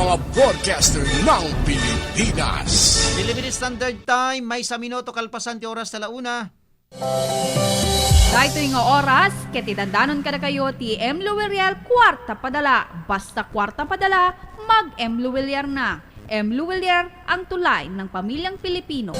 mga broadcaster ng Pilipinas. Philippine Standard Time, may sa minuto kalpasan ti oras sa launa. Dahil nga oras, ketidandanon ka na kayo ti M. Luwelier kwarta padala. Basta kwarta padala, mag-M. Luwelier na. M. Luwelier ang tulay ng pamilyang Pilipino.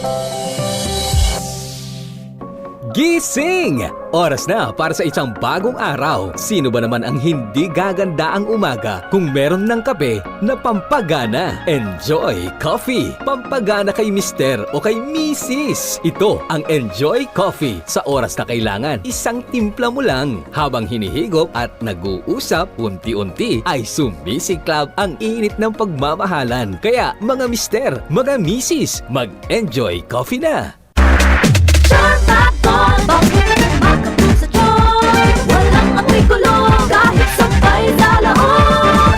Gising! Oras na para sa isang bagong araw. Sino ba naman ang hindi gaganda ang umaga kung meron ng kape na pampagana? Enjoy Coffee! Pampagana kay Mister o kay Mrs. Ito ang Enjoy Coffee. Sa oras na kailangan, isang timpla mo lang. Habang hinihigop at nag-uusap, unti-unti ay sumisiklab ang init ng pagmamahalan. Kaya mga Mister, mga Mrs, mag-Enjoy Coffee na! Bakit makapun sa joy? Walang amoy kulong kahit sabay sa laon.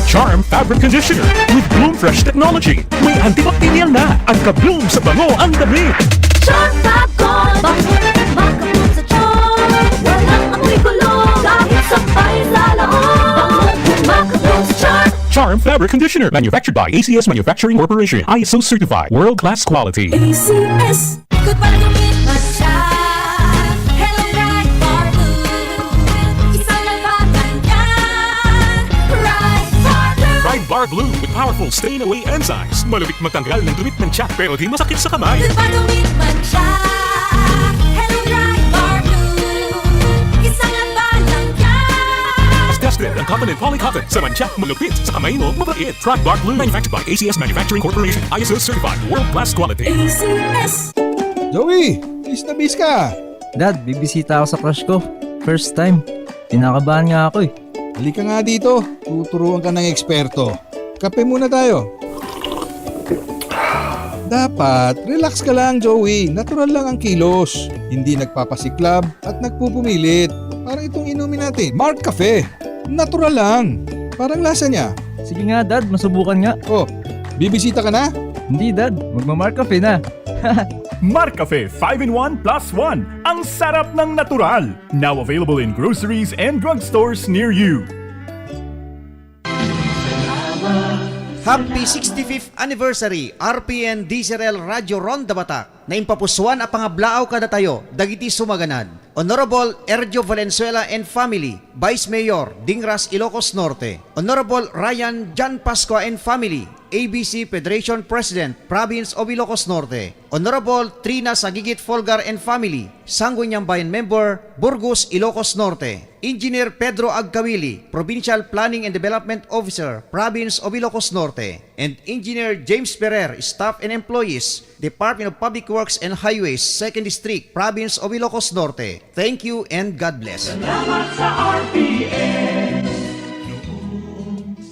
Charm Fabric Conditioner with Bloom Fresh Technology. May antibacterial na at ka-bloom sa bango ang damit. Charm Fabcon. Bakit makapun sa joy? Walang amoy kulong kahit sabay sa laon. Makapun sa Charm. Charm Fabric Conditioner. Manufactured by ACS Manufacturing Corporation. ISO certified. World-class quality. ACS. Good para gawin masya. Hello Right Bar Blue. Isang labanan yan. Right Bar Blue. Ride Bar Blue with powerful stain-away enzymes. Malupit magtanggal ng dumit ng tiyak pero di masakit sa kamay. Good para gawin masya. Hello Right Bar Blue. Isang labanan yan. As tested ang cotton and polycotton. Sa mancha, malupit. Sa kamay mo, mabait. Ride Bar Blue. Manufactured by ACS Manufacturing Corporation. ISO certified. World-class quality. ACS. Joey, bis na bis ka. Dad, bibisita ako sa crush ko. First time. Kinakabahan nga ako eh. Halika nga dito, tuturuan ka ng eksperto. Kape muna tayo. Dapat, relax ka lang Joey. Natural lang ang kilos. Hindi nagpapasiklab at nagpupumilit. Parang itong inumin natin, Mark Cafe. Natural lang. Parang lasa niya. Sige nga Dad, masubukan nga. Oh, bibisita ka na? Hindi Dad, magmamark cafe na. Marcafe 5-in-1 plus 1. Ang sarap ng natural. Now available in groceries and drugstores near you. Happy 65th Anniversary RPN Diesel Radio Ronda Batak na impapuswan a pangablaaw kada tayo dagiti sumaganad. Honorable Ergio Valenzuela and Family, Vice Mayor Dingras Ilocos Norte. Honorable Ryan Jan Pascua and Family, ABC Federation President, Province of Ilocos Norte. Honorable Trina Sagigit Folgar and Family, Sangguniang Bayan Member, Burgos, Ilocos Norte. Engineer Pedro Agkawili, Provincial Planning and Development Officer, Province of Ilocos Norte. And Engineer James Ferrer, Staff and Employees, Department of Public Works and Highways, 2nd District, Province of Ilocos Norte. Thank you and God bless.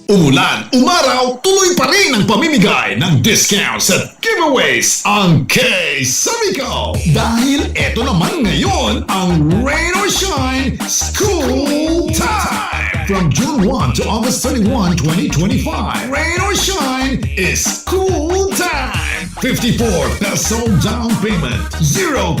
Umulan, umaraw, tuloy pa rin ang pamimigay ng discounts at giveaways ang K-Sabico. Dahil eto naman ngayon ang Rain or Shine School Time. From June 1 to August 31, 2025, Rain or Shine is School Time. 54 peso down payment, 0%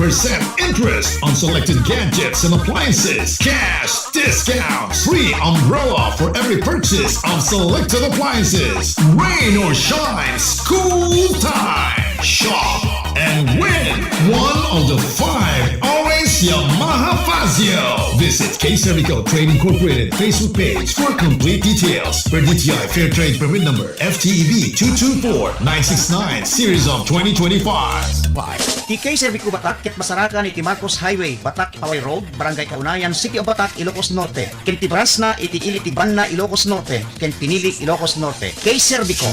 interest on selected gadgets and appliances, cash discounts, free umbrella for every purchase of selected appliances. Rain or shine, school time. Shop and win one of the 5 orange Yamaha Fazio. Visit K-Sabico Trade Incorporated Facebook page for complete details. Per DTI Fair Trade Permit Number FTEB 224969 Series of 2025. Ti K-Sabico Batak, ket masarakan iti Marcos Highway, Batak, Paway Road, Barangay Kaunayan, City of Batak, Ilocos Norte. Ken ti Brasna, iti Ili ti Banna, Ilocos Norte. Ken Pinili, Ilocos Norte. K-Sabico.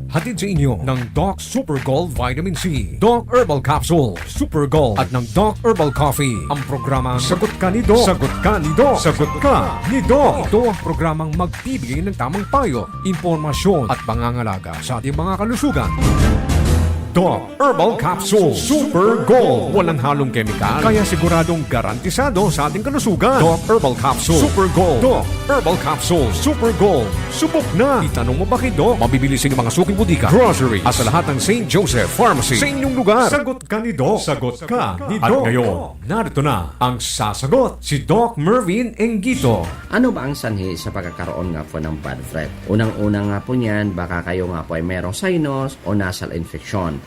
Hatid sa inyo ng Doc Super Gold Vitamin C, Doc Herbal Capsule, Super Gold at ng Doc Herbal Coffee. Ang programang Sagot Ka ni Doc. Sagot Ka ni Doc. Sagot Ka ni Doc. Ito ang programang magbibigay ng tamang payo, impormasyon at pangangalaga sa ating mga kalusugan. Doc Herbal Capsule Super Gold. Walang halong kemikal, kaya siguradong garantisado sa ating kalusugan. Doc Herbal Capsule Super Gold. Doc Herbal Capsule Super Gold. Subok na! Itanong mo ba kay Doc? Mabibili sa inyong mga suking butika, grocery, at sa lahat ng St. Joseph Pharmacy sa inyong lugar. Sagot ka ni Doc. Sagot ka ni Doc. At ngayon, narito na ang sasagot, si Doc Mervin Engito. Ano ba ang sanhi sa pagkakaroon nga po ng bad breath? Unang-una nga po niyan, baka kayo nga po ay merong sinus o nasal infection.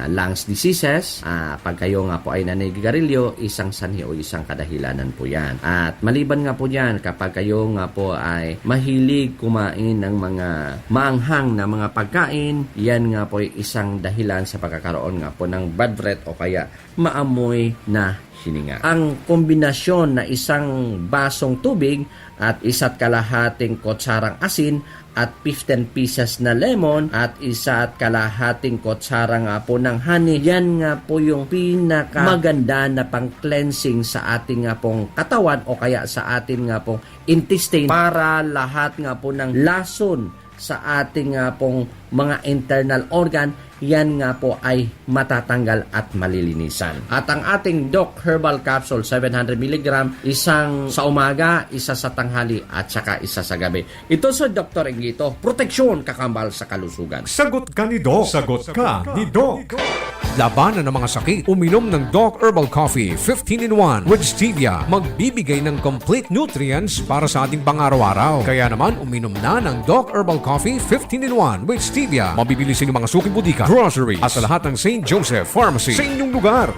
Lungs diseases, pag kayo nga po ay nanigarilyo, isang sanhi o isang kadahilanan po yan. At maliban nga po yan, kapag kayo nga po ay mahilig kumain ng mga maanghang na mga pagkain, yan nga po ay isang dahilan sa pagkakaroon nga po ng bad breath o kaya maamoy na hininga. Ang kombinasyon na isang basong tubig at 1 kalahating kutsarang asin at 15 pieces na lemon at 1 kalahating kutsara nga po ng honey, yan nga po yung pinaka maganda na pang cleansing sa ating nga pong katawan o kaya sa ating nga pong intestine para lahat nga po ng lason sa ating nga pong mga internal organ, yan nga po ay matatanggal at malilinisan. At ang ating Doc Herbal Capsule 700 mg, isang sa umaga, isa sa tanghali at saka isa sa gabi. Ito sa Dr. Engito, proteksyon kakambal sa kalusugan. Sagot ka ni Doc. Sagot ka ni Doc. Labanan ng mga sakit. Uminom ng Doc Herbal Coffee 15-in-1 with stevia. Magbibigay ng complete nutrients para sa ating pang-araw-araw. Kaya naman, uminom na ng Doc Herbal Coffee 15-in-1 with stevia. Mabibili sa inyong mga suking butika, grocery, at sa lahat ng St. Joseph Pharmacy sa inyong lugar.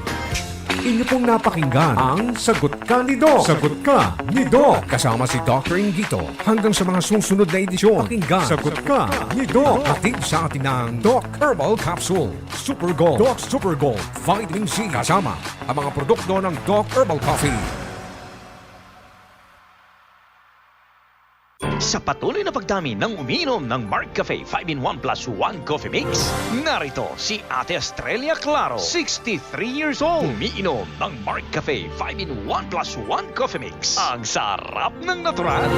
Inyo pong napakinggan ang Sagot Ka ni Doc. Sagot Ka ni Doc. Kasama si Dr. Ingito. Hanggang sa mga susunod na edisyon, pakinggan Sagot Ka ni Doc. Hatid sa atin ng Doc Herbal Capsule Super Gold. Doc Super Gold Vitamin C. Kasama ang mga produkto ng Doc Herbal Coffee. Sa patuloy na pagdami ng umiinom ng Mark Cafe 5-in-1 plus 1 Coffee Mix, narito si Ate Estrella Claro, 63 years old. Umiinom ng Mark Cafe 5-in-1 plus 1 Coffee Mix. Ang sarap ng natural.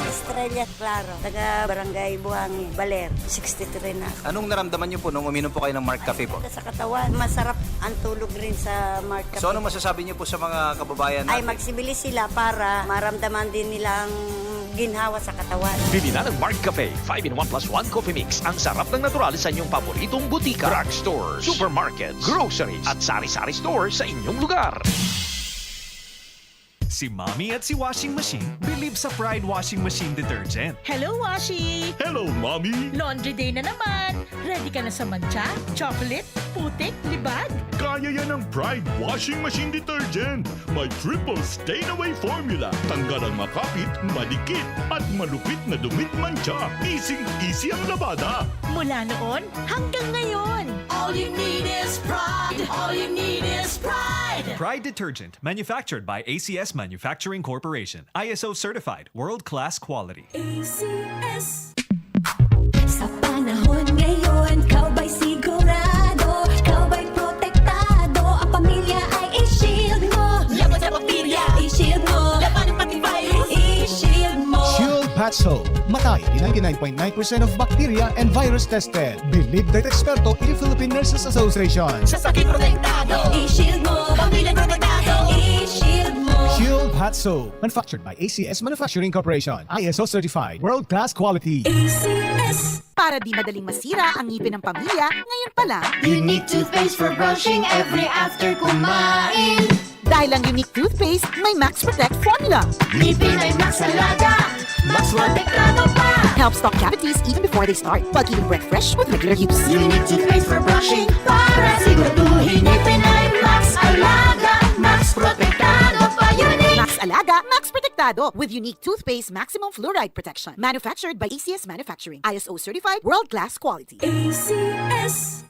Estrella Claro, taga Barangay Buhangin, Baler, 63 na. Anong naramdaman niyo po nung uminom po kayo ng Mark Cafe po? Sa katawan, masarap ang tulog rin sa Mark Cafe. So ano masasabi niyo po sa mga kababayan natin? Ay magsibilis sila para maramdaman din nilang ginhawa sa katawan. Bili na ng Mark Cafe 5-in-1 plus 1 Coffee Mix. Ang sarap ng natural sa inyong paboritong butika, drugstores, supermarkets, groceries at sari-sari stores sa inyong lugar. Si Mommy at si Washing Machine believe sa Pride Washing Machine Detergent. Hello, Washi! Hello, Mommy! Laundry day na naman! Ready ka na sa mancha, chocolate, putik, libag? Kaya yan ang Pride Washing Machine Detergent. May triple stain-away formula. Tanggal ang makapit, madikit, at malupit na dumit mancha. Easy ang labada. Mula noon hanggang ngayon. All you need is pride. All you need is pride. Pride Detergent, manufactured by ACS Manufacturing Corporation. ISO certified, world-class quality. ACS. Sa panahon ngayon, kau ba'y sigurado? Kau ba'y protektado? Ang pamilya ay i-shield mo. Laban sa bakterya, i-shield mo. Laban ng pati virus, i-shield mo. Shield Paxil. Matay di 99.9% of bacteria and virus tested. Believed by eksperto in the Philippine Nurses Association. Sa sakit protektado, i-shield mo. Pamilya protektado, i-shield mo. Shield Hot Soap. Manufactured by ACS Manufacturing Corporation. ISO certified. World-class quality. ACS. Para di madaling masira ang ngipin ng pamilya, ngayon pa lang, Unique toothpaste for brushing every after kumain. dahil ang unique toothpaste may Max Protect formula. Ngipin ay Max Alaga. Max Protektado pa. Helps stop cavities even before they start, while keeping breath fresh with regular use. Unique toothpaste for brushing para siguraduhin ngipin ay Max Alaga. Max Protektado pa. Unique. Max Alaga, Max Protektado with unique toothpaste maximum fluoride protection. Manufactured by ACS Manufacturing. ISO certified, world-class quality. ACS.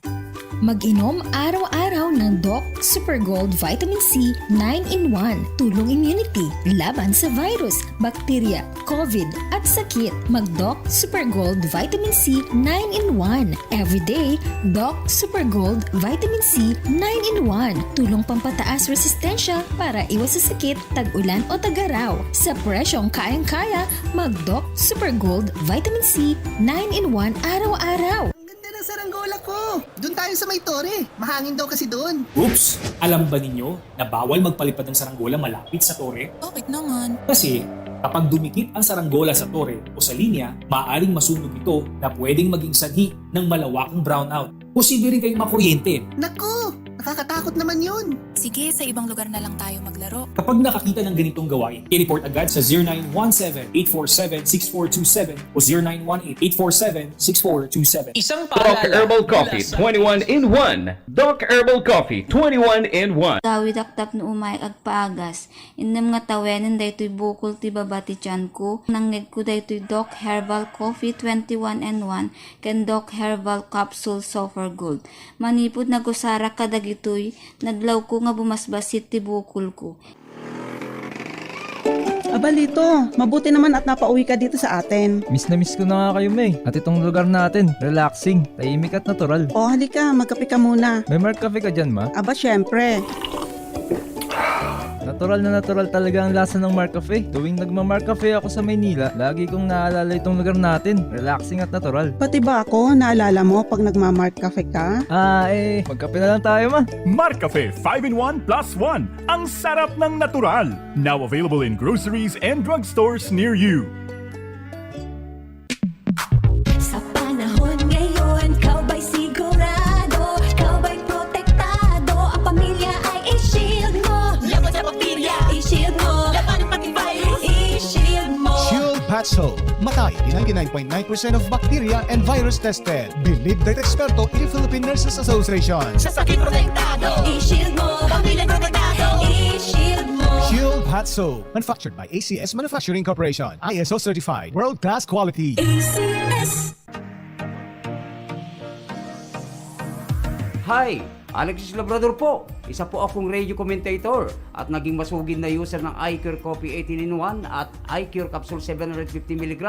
Mag-inom araw-araw ng Doc Super Gold Vitamin C 9-in-1. Tulong immunity, laban sa virus, bakterya, COVID at sakit. Mag-Doc Super Gold Vitamin C 9-in-1. Everyday, Doc Super Gold Vitamin C 9-in-1. Tulong pampataas resistensya para iwas sa sakit, tag-ulan o tag-araw. Sa presyong kayang-kaya, mag-Doc Super Gold Vitamin C 9-in-1 araw-araw. sa saranggola ko. Doon tayo sa may tore. Mahangin daw kasi doon. Oops! Alam ba ninyo na bawal magpalipad ng saranggola malapit sa tore? Bakit naman? Kasi kapag dumikit ang saranggola sa tore o sa linya, maaaring masunog ito na pwedeng maging sanhi ng malawakang brownout. Posible rin kayong makuryente. Naku! Nakakatakot naman yun. Sige, sa ibang lugar na lang tayo maglaro. Kapag nakakita ng ganitong gawain, i-report agad sa 0917-847-6427 o 0918-847-6427. Isang Doc Herbal Coffee 21 in 1. Doc Herbal Coffee 21 in 1. Tawid-aktak no umay agpaagas. Indam nga tawenan daytoy bukol ti babati tiyan ko. Nangneg ko daytoy Doc Herbal Coffee 21 in 1 ken Doc Herbal Capsule Sulfur Gold. Manipod na gusara kadagitoy, nadlaw ko nga bumasbasit ti bukol ko. Aba Lito, mabuti naman at napauwi ka dito sa atin. Miss na miss ko na nga kayo, May. At itong lugar natin, relaxing, tahimik at natural. O halika, magkape ka muna. May Mark Cafe ka dyan, ma? Aba syempre. Natural talaga ang lasa ng Mark Cafe. Tuwing nagma-Mark Cafe ako sa Maynila, lagi kong naalala itong lugar natin. Relaxing at natural. Pati ba ako, naalala mo pag nagma-Mark Cafe ka? Magkape na lang tayo, ma. Mark Cafe 5-in-1 plus 1. Ang sarap ng natural. Now available in groceries and drugstores near you. Sa panahon ngayon, kau ba'y sigurado? Kau ba'y protektado? Ang pamilya ay i-shield mo. Laban sa bakterya, i-shield mo. Laban ng pati virus, i-shield mo. Shield Patch Soap. Matay, 99.9% of bacteria and virus tested. Believed by eksperto in the Philippine Nurses Association. Sa sakit protektado, i-shield mo. Pamilya protektado, i-shield mo. Shield Patch Soap. Manufactured by ACS Manufacturing Corporation. ISO certified. World-class quality. ACS. Hi! Alexis Labrador po. Isa po akong radio commentator at naging masugid na user ng iCure Coffee 18-in-1 at iCure Capsule 750mg.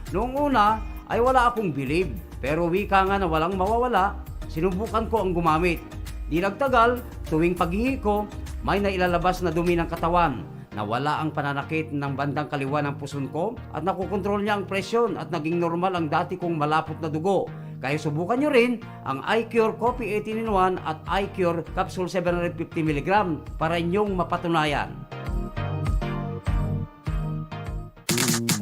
Noong una ay wala akong bilib, pero wika nga na walang mawawala, sinubukan ko ang gumamit. Di nagtagal, tuwing paghihi ko, may nailalabas na dumi ng katawan. Nawala ang pananakit ng bandang kaliwa ng puson ko at nakukontrol niya ang presyon at naging normal ang dati kong malapot na dugo. Kaya subukan nyo rin ang iCure Coffee 18-in-1 at iCure Capsule 750mg para inyong mapatunayan.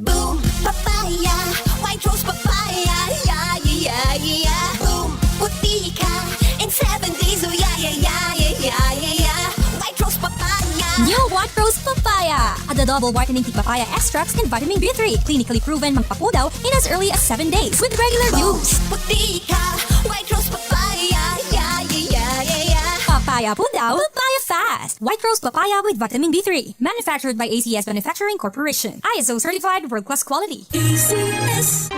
Boom, papaya, white rose papaya, yeah, yeah, yeah. Boom, puti ka in 7 days, oh yeah, yeah, yeah, yeah, yeah, yeah. White rose papaya. New White Rose Papaya. The double whitening tea papaya extracts and vitamin B3. Clinically proven magpapudaw in as early as 7 days with regular use. Puti ka, white rose papaya, yeah, yeah, yeah, yeah. Papaya pudaw, papaya fast. White Rose Papaya with vitamin B3. Manufactured by ACS Manufacturing Corporation. ISO certified world-class quality. ACS.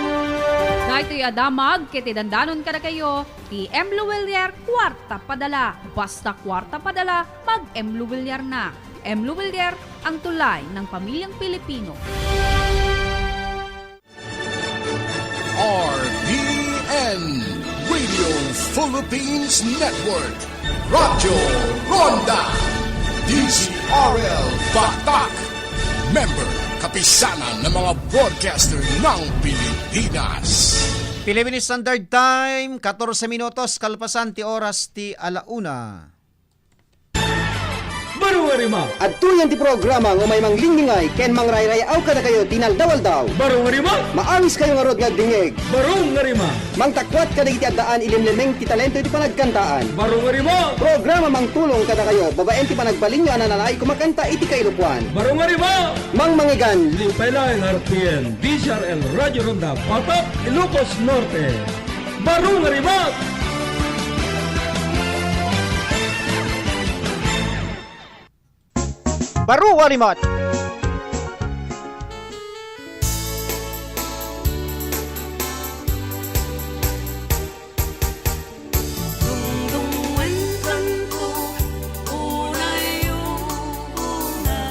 Na ito'y adamag, kitidandanon ka na kayo, ti M. Luwilier, kwarta padala. Basta kwarta padala, mag-M. Luwilier na. M. Luwilier, ang tulay ng pamilyang Pilipino. RPN Radio Philippines Network. Radyo Ronda. DZRL Batak. Member, kapisanan ng mga broadcaster ng Pilipinas. Philippine Standard Time, 14 minutos, kalpasan ti oras ti alauna. Barungarima. At tuyan ti programa ng may manglingingay, ken mangrayraya kada kayo tinaldawal daw. Barungarima. Maawis kayo nga rod nga dingeg. Barungarima. Mangtakwat kada iti addaan ilimlemeng ti talento iti panagkantaan. Barungarima. Programa mangtulong kada kayo, babaen ti panagbalinga na nanay kumakanta iti kailupuan. Barungarima. Mangmangigan. Limpailan RPN, DZRL Radio Ronda, Patak, Ilocos Norte. Barungarima. Baru Warimot.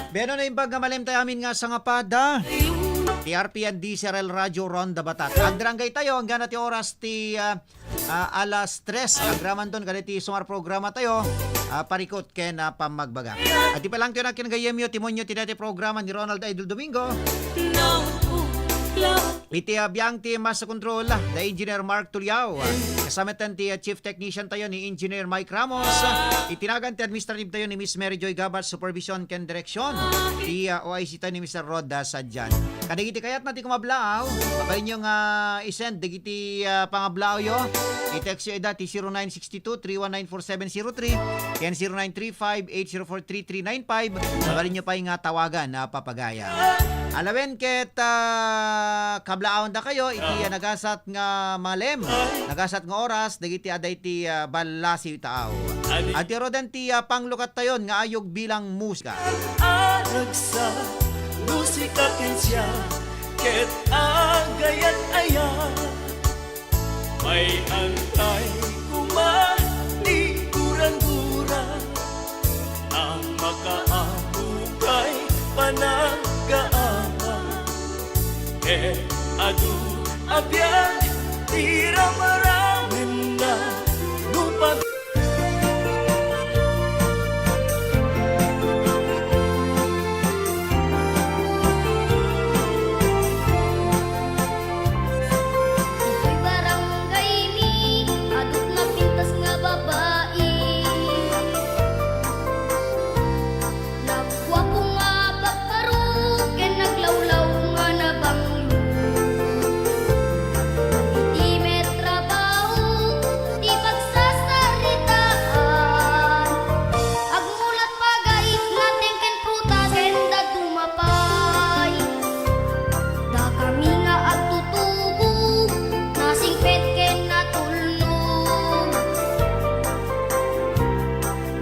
Beno na imbag nga malim tayo amin nga sa nga pada. TRPN DZRL Radio Ronda Batak. Agdrangay tayo ang gana ti oras ti alas 3. Agraman doon ganiti sumar programa tayo. Parikot ken pamagbaga. At ipalang tiyo na kinagayemyo timonyo tinati programa ni Ronald Idol Domingo. Iti abiyang ti mas sa control, the Engineer Mark Tuliao. Kasama tan ti Chief Technician tayo ni Engineer Mike Ramos. Itinagan ti Administrative tayo ni Miss Mary Joy Gabat, Supervision ken Direksyon. Ti OIC tayo ni Mr. Rod Sadjan. Kadigiti kayat natin kumablao. Papayin nyo nga isend, digiti pangablao yo. I-text yo ida ti 0962-319-4703 ken 0935-804-3395. Papayin nyo pa yung tawagan na papagaya. Alawen ket kablaon da kayo iti nagasat nga malem, nagasat nga oras dagiti aday ti balasi tao. At rodan ti panglukat tayon nga ayog bilang musika. Aragsa musika kensya ket agayat aya may antay kumani kurang-kurang ang makaahukay panagaama adu abyan tira maraming na lupa. Barangay ni adut na pintas nga babae. Nagwapo nga pagkaro ken naglawlaw nga nabanglo. Iti met trabaho ti pagsasaritaan. Agmulat pagay natin ken prutas ken dadumapay. Da kami nga agtutubo nasingpet ken natulnog.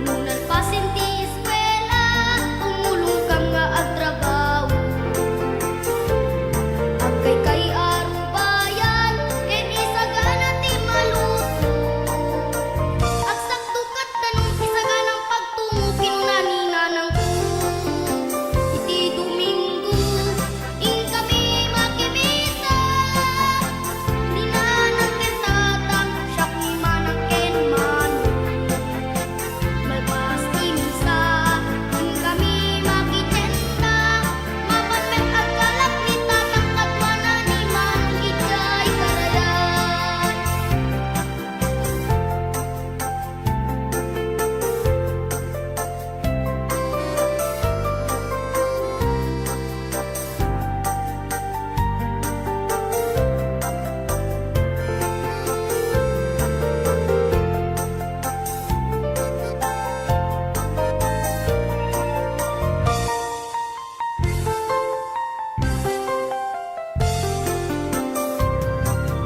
Nunan pasin ti eskwela tumulong kam nga agtrabaho. Agkay kay arubayan ken isagana ti maluto. Agsakdukat tanong isaganang pagtungo kinunani nanang ko. Iti Domingo ing kami makibisa. Ninanang ken tatang siyak ni manang ken manong. Malpas ti misa ing kami makitenda. Mapatpet at galak ni tatang katwana ni manong ijay karayan.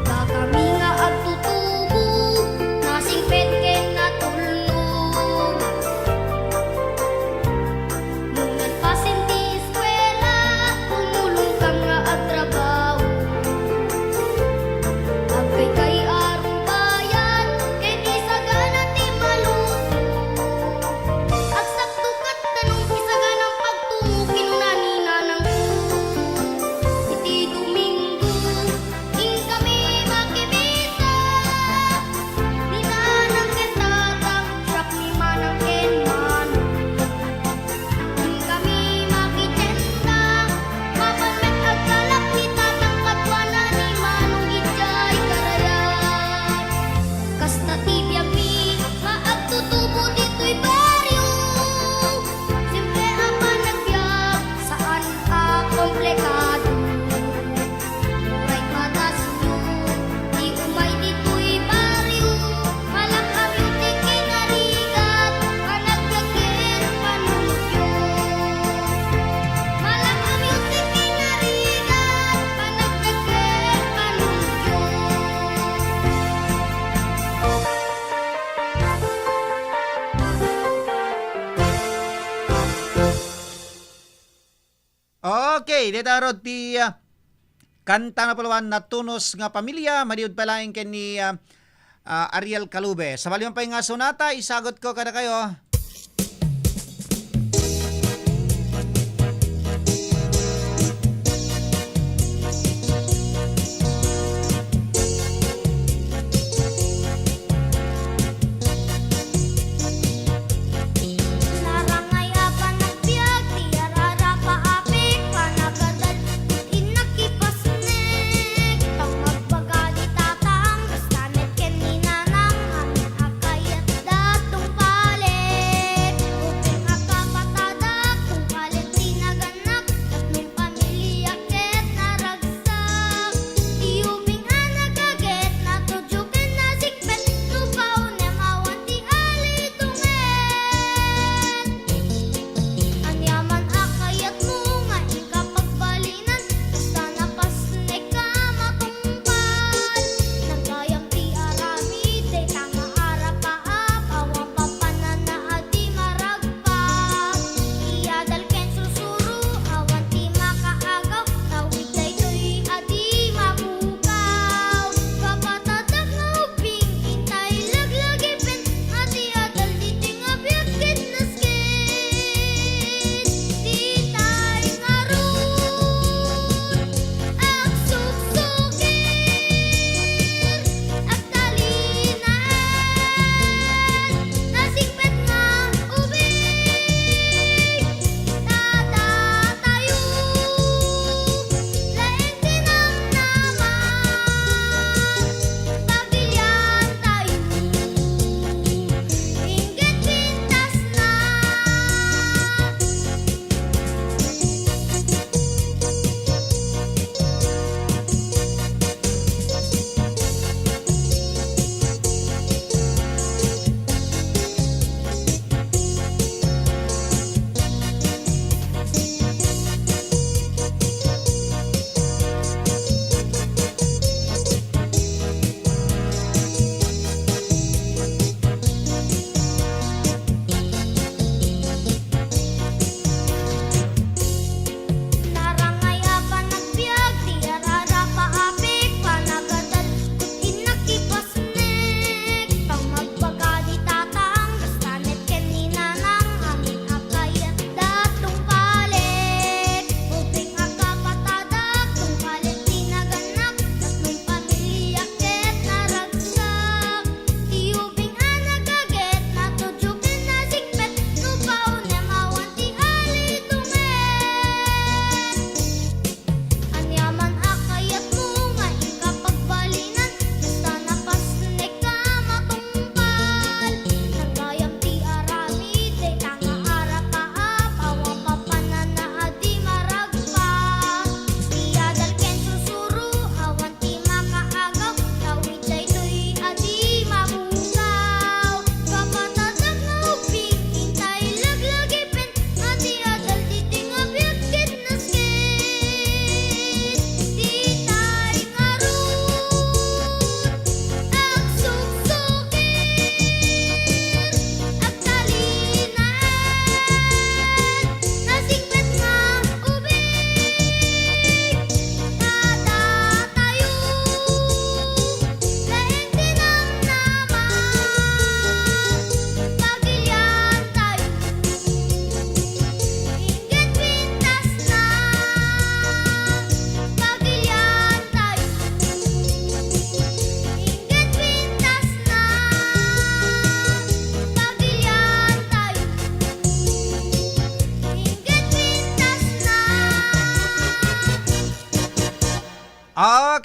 Da kami nga agtutubo nasingpet ken natulnog. Nunan pasin ti eskwela tumulong kam nga agtrabaho. Agkay kay arubayan ken isagana ti maluto. Agsakdukat tanong isaganang pagtungo kinunani nanang ko. Iti Domingo ing kami makibisa. Ninanang ken tatang siyak ni manang ken manong. Ing kami makitenda. Mapatpet at galak ni tatang katwana ni manong ijay karayan. Kasta ti biyag mi nga agtutubo dito'y baryo. Simple ang panagbiag saan komplikado. Muray patas nyo di umay dito'y baryo. Malak amyo ti kinarigat panagbiagin panunugyo. Malak amyo ti kinarigat panagbiagin panunugyo. Okay, dito rod ti kanta na palawan na tunos nga pamilya, maliud palaing ken ni Ariel Calube. Sa baliman pa nga sonata, isagot ko kada kayo. Narangay apan nagbiag ti arara paapik panagadal inakipas ne.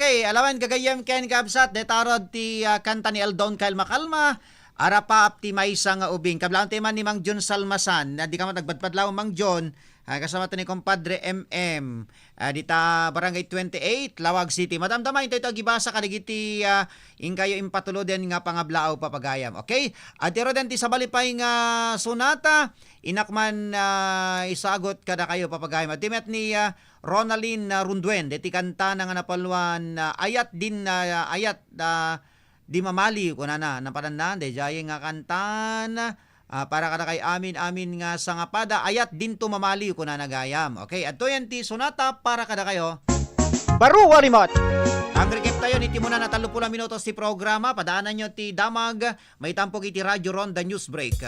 Okay, alawan gagayam ken kabsat detarod ti kanta ni Eldon Kyle Makalma. Ara pa optimize nga ubing. Kablaan teman ni Mang John Salmasan. Di ka magbadbadlaw Mang John. Kasama to ni Compadre MM. Dita Barangay 28, Lawag City. Madamdama ito gibasa kaligiti ingkayo impatulo din nga pangablao papagayam. Okay? At tiro din ti sabalipay nga sonata. Inakman isagot kada kayo papagayam. At timet ni Ronaline Runduen. Diti kanta nga napalwan ayat din ayat di mamali ko na napadandan. De jay nga kantan. Para kada kay amin nga sa ngapada ayat din tumamali ko na nagayam. Okay, at yan ti sonata para kada kayo. Baru walimot. Ang recap tayo ni Timuna na 30 minutos ti programa. Padaanan nyo ti damag. May tampok iti Radyo Ronda News Break.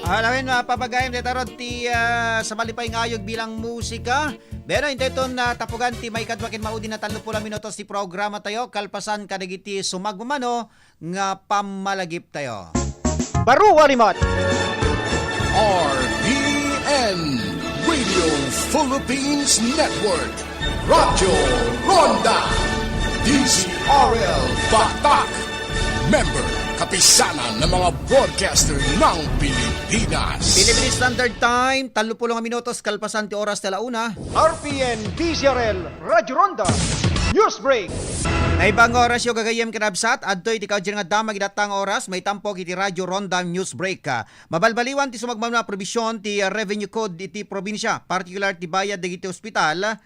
Alawin papagayam detarod ti sa malipay ngayog bilang musika. Pero inteton na tapugan ti may kadwakin maudi na 30 minutos ti programa tayo. Kalpasan kadagiti sumagmano nga pamalagip tayo. Baru walimot. RPN Radio Philippines Network. Radyo Ronda. DZRL Batak. Member kapisanan ng mga broadcaster ng Pilipinas. Philippine Standard Time, 30 minutos kalpasan ti oras tala una. RPN DZRL Radyo Ronda News Break. Naibang oras yung gagayem kinabsat, adto'y tikaw dyan nga damag idatang oras, may tampok iti Radyo Ronda News Break. Mabalbaliwan ti sumagmam na probisyon ti revenue code iti probinsya, particular ti bayad dagiti ospital,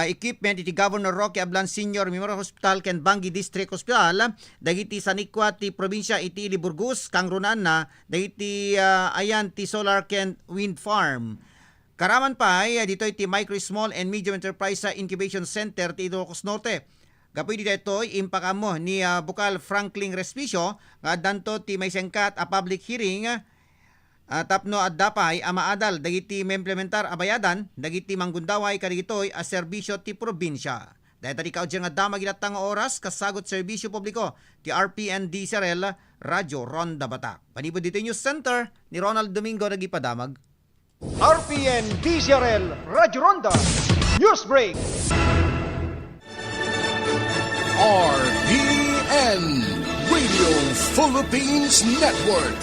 equipment iti Governor Roque Ablan Senior Memorial Hospital ken Bangi District Hospital, dagiti sanikwa ti probinsya iti Iliburgus, kang runan na, dagiti ayan ti solar ken wind farm. Karaman pa ay dito iti Micro Small and Medium Enterprise Incubation Center ti Ilocos Norte. Gapoy dito impakamo ni Bukal Franklin Respicio nga danto ti may sengkat a public hearing tapno adda pay amaadal dagiti maimplementar a bayadan dagiti manggundaway kadigitoy a serbisyo ti probinsya. Dahil tadi ka nga damag ilatang oras kasagot serbisyo publiko ti RPN DZRL Radyo Ronda Batak. Panipod dito News Center ni Ronald Domingo nagipadamag. RPN DZRL Radyo Ronda News Break. RPN Radio Philippines Network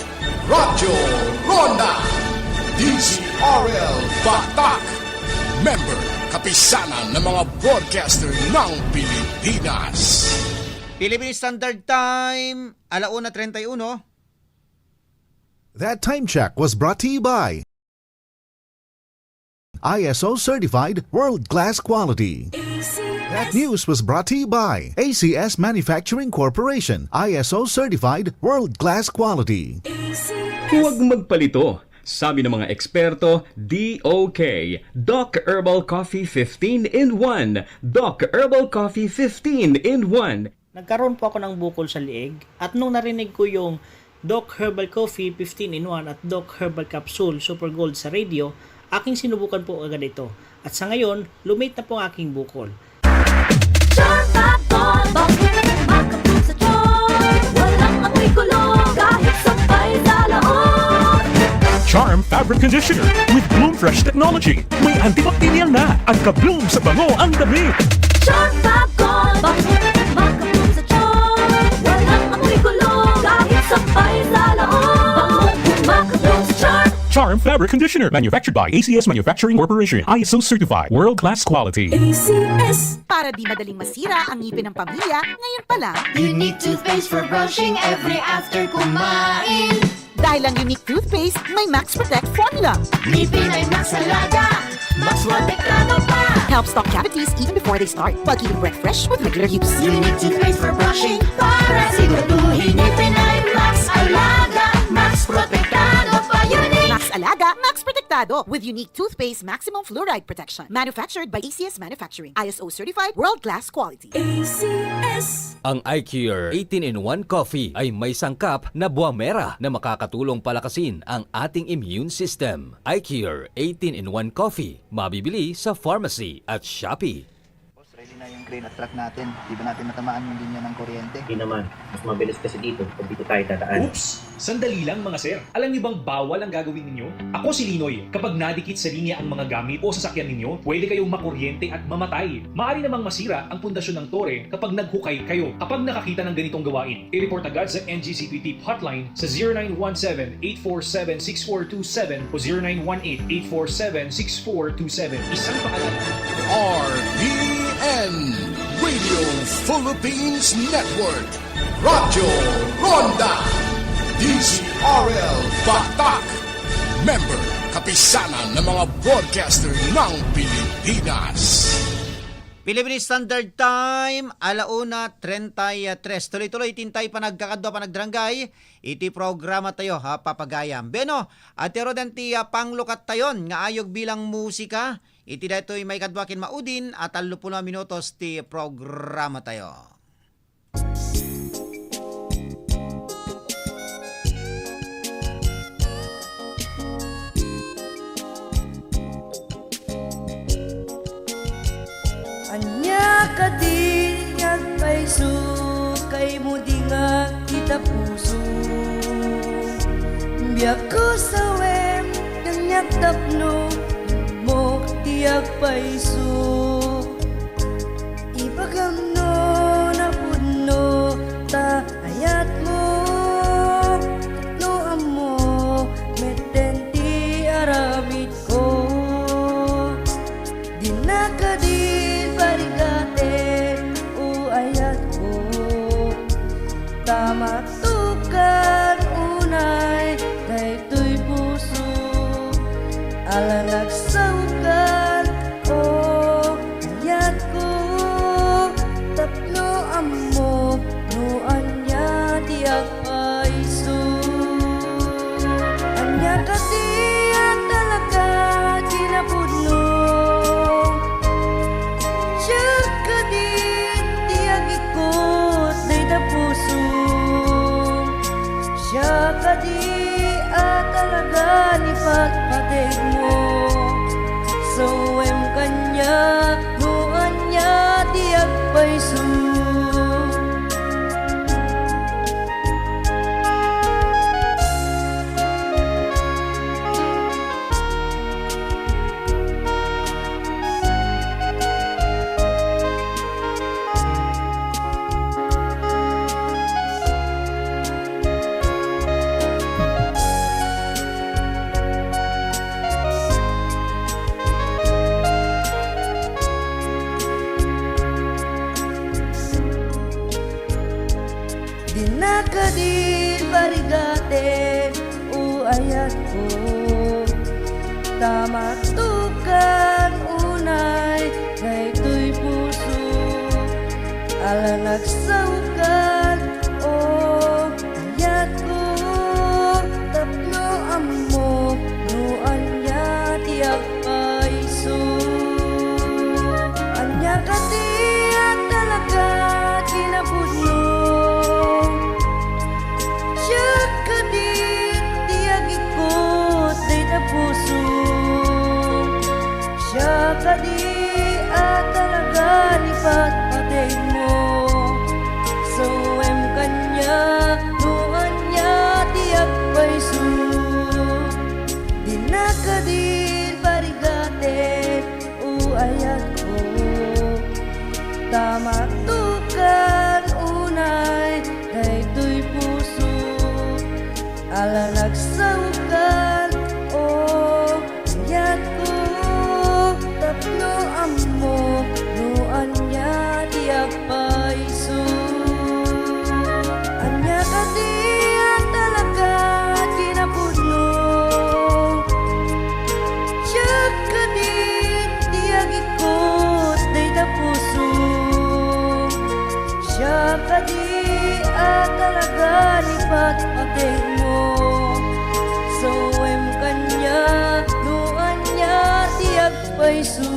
Radyo Ronda DZRL Batak. Member kapisanan ng mga broadcaster ng Pilipinas. Philippine Standard Time, 1:31. That time check was brought to you by ISO certified world-class quality. That news was brought to you by ACS Manufacturing Corporation, ISO certified world-class quality. Huwag magpalito. Sabi ng mga eksperto, DOK, Doc Herbal Coffee 15-in-1. Doc Herbal Coffee 15-in-1. Nagkaroon po ako ng bukol sa liig at nung narinig ko yung Doc Herbal Coffee 15-in-1 at Doc Herbal Capsule Super Gold sa radio, aking sinubukan po agad ito. At sa ngayon, lumate na po ang aking bukol. Charm Fabric Conditioner with Bloom Fresh Technology. May antibacterial na at ka-bloom sa bango ang damit. Charm Fab Gold, makabloom sa charm. Walang amoy kulong kahit sampay sa laon. Makabloom sa charm. Charm Fabric Conditioner, manufactured by ACS Manufacturing Corporation, ISO certified, world-class quality. ACS. Para di madaling masira ang ngipin ng pamilya, ngayon pa lang. Unique toothpaste for brushing every after kumain. Dahil ang unique toothpaste, may Max Protect formula. Ngipin ay Max Alaga, Max Protektado pa. Helps stop cavities even before they start, while keeping breath fresh with regular use. Unique toothpaste for brushing, para siguraduhin. Ngipin ay Max Alaga, Max Protektado pa. Unique Max Alaga, Max Protektado with unique toothpaste maximum fluoride protection. Manufactured by ACS Manufacturing, ISO certified, world-class quality. ACS. Ang iCure 18-in-1 Coffee ay may sangkap na buwamera na makakatulong palakasin ang ating immune system. iCure 18-in-1 Coffee, mabibili sa pharmacy at Shopee. Ready na yung crane at truck natin. Di ba natin matamaan yung linya ng kuryente? Hindi naman. Mas mabilis kasi dito pag dito tayo dadaan. Oops! Sandali lang mga sir. Alam niyo bang bawal ang gagawin ninyo? Ako si Linoy. Kapag nadikit sa linya ang mga gamit o sasakyan ninyo, pwede kayong makuryente at mamatay. Maaari namang masira ang pundasyon ng tore kapag naghukay kayo. Kapag nakakita ng ganitong gawain, i-report agad sa NGCP hotline sa 0917-847-6427 o 0918-847-6427. Isang paalala. RPN Radio Philippines Network Radyo Ronda DZRL Batak. Member kapisanan ng mga broadcaster ng Pilipinas. Philippine Standard Time, 1:33. Tuloy-tuloy tintay panagkakadwa panagdrangay. Iti programa tayo ha papagayam. Beno, atero danti panglukat tayon nga ayog bilang musika. Iti datoy may kadwakin maudin at 30 minutos ti programa tayo. Anya kadinyag paiso kay mo di nga kita puso. Biyak ko sa web kanyak tapno mo tiyak paiso. Ipagam no na pudno ta ayat mo Tamatukan unay daytoy puso ala nagsaukan o ayat ko tapno amok no anya di paiso anya kasi talaga kinapudno siya kadit diag ikot day da puso siya kadi talaga ni pagpatig mo so em kanya nuan niya diag paiso Dinakadil barigate ayat ko tamatukan unay daytoy puso ala nagsaukan o ayat ko tapno amok no anya tiag paiso anya kati talaga kinapudno puso siya kadi talaga ni pagpatig mo so em kanya nuan niya tiag paiso dinakadil barigate ayat ko tamatukan unay daytoy puso ala nagsaukan ayat ko tapno amok nuan niya tiag paiso anya kati talaga kinapudno siya kadi tiag ikot day da puso siya kadi talaga ni pagpatig mo so em kanya nuan niya tiag paiso.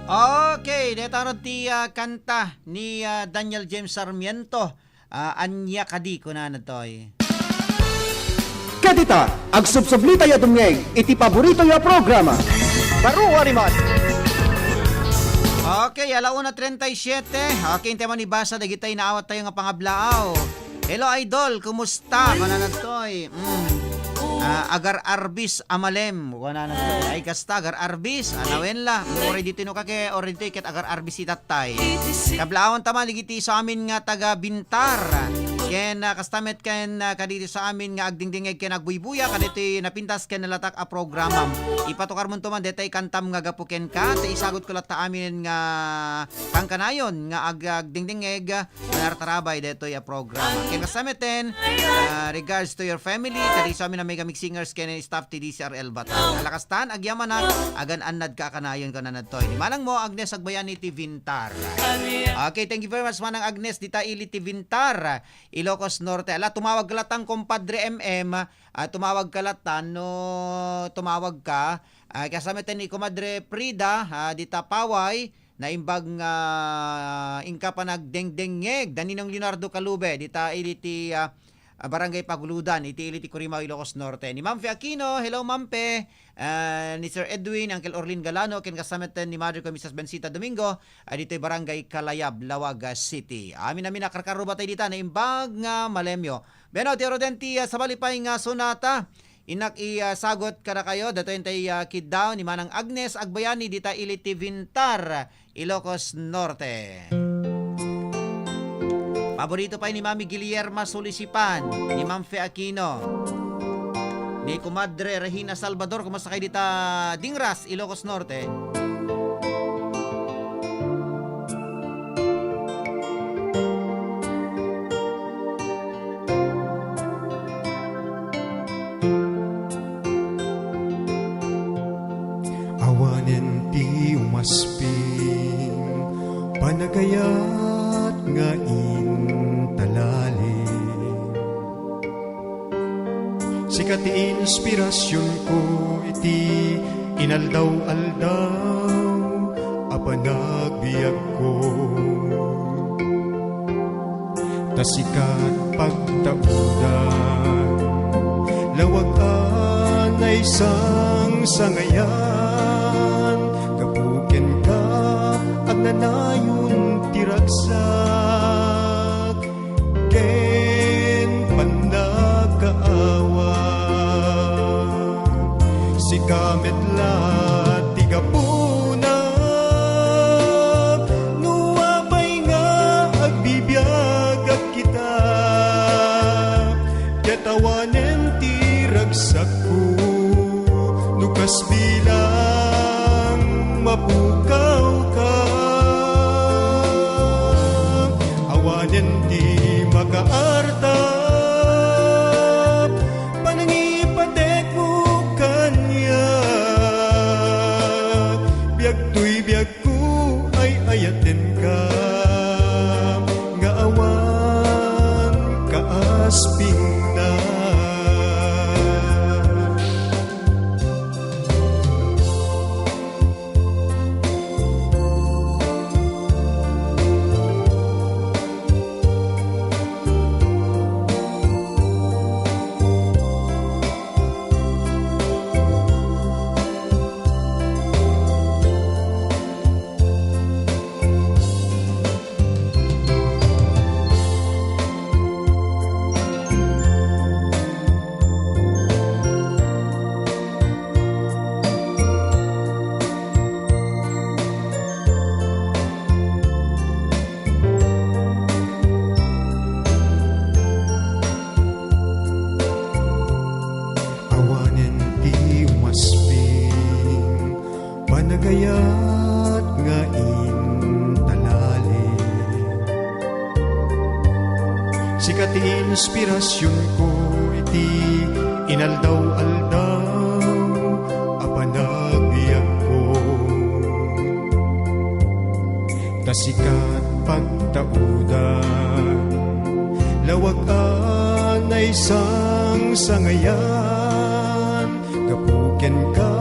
Okay, detaron ti kanta ni Daniel James Sarmiento. Anya kadi kunan toy. Kadita, ag subsublita ya dumngeg, iti paborito ya programa. Baruwa rimat. Okay, 1:37. Okay, tema ni Basa, dagitay naawat tayo nga pangablaaw. Hello idol, kumusta? Kananagtoy. Agar Arbis Amalem. Kananagtoy. Ay kasta, Agar Arbis. Anawen la. Uri dito no kake, ori dito ket Agar Arbis itatay. Kablaawon tama, ligiti sa amin nga taga Bintar. Ken kastamet ken kadito sa amin nga agdingdingeg ken agbuybuya kadito napintas ken nalatak a programa. Ipatukar mo man detay kantam nga gapuken ka sa isagot ko ta amin nga pangkanayon nga agdingdingeg nartarabay deto ya programa. Ken kasameten regards to your family kadito sa amin na mega mix singers ken staff ti DCRL Bataan. Alakastan agyaman na agan annad ka kanayon kananad toy. Di malang mo Agnes Agbayani ti Vintar. Okay, thank you very much manang Agnes dita ili ti Vintar. Ilocos Norte. Ala, tumawag ka latang kompadre MM. Tumawag ka latan no tumawag ka. Kasama ni Komadre Prida dita Paway na imbag ingka pa nagdengdengeg. Daninong Leonardo Calube dita iliti Barangay Paguludan, iti Kurimaw, Ilocos Norte. Ni Ma'am Fe Aquino, hello Ma'am Fe. Ni Sir Edwin, Uncle Orlin Galano, ken kasameten ni Mother ko Mrs. Bensita Domingo, dito Barangay Kalayab, Lawaga City. Amin nakarkaruba tayo dita na imbag nga malemyo. Beno, ti Rodenti sa balipay nga sonata. Inak sagot ka na kayo, dato yung tayo kid down ni Manang Agnes Agbayani, dita iliti Vintar, Ilocos Norte. Paborito pa ni Mami Guillerma Solisipan, ni Ma'am Fe Aquino, ni Comadre Regina Salvador, kumusta kayo dita Dingras, Ilocos Norte. Awanen ti umasping panagayat nga intalali. Sikat ti inspirasyon ko iti inaldaw-aldaw a panagbiag ko. Tasikat pagtaudan lawag anay sang sangayan, kapuken ka at nanayon tiragsak ken panagkaawa. Si kamet la tigapuna nuwapay nga agbibiyag at kita, katawanen tiragsak ko nukas bilang mapukaw ka. Awanen di makaarta panangipatek mo kanya, biag tuy biag ko ay ayaten ka, nga awan kaasping na. Awanen ti umasping panagayat nga intalali. Sikat ti inspirasyon ko iti inaldaw-aldaw a panagbiag ko. Tasikat pagtaudan lawag anay sang sangayan, kapuken ka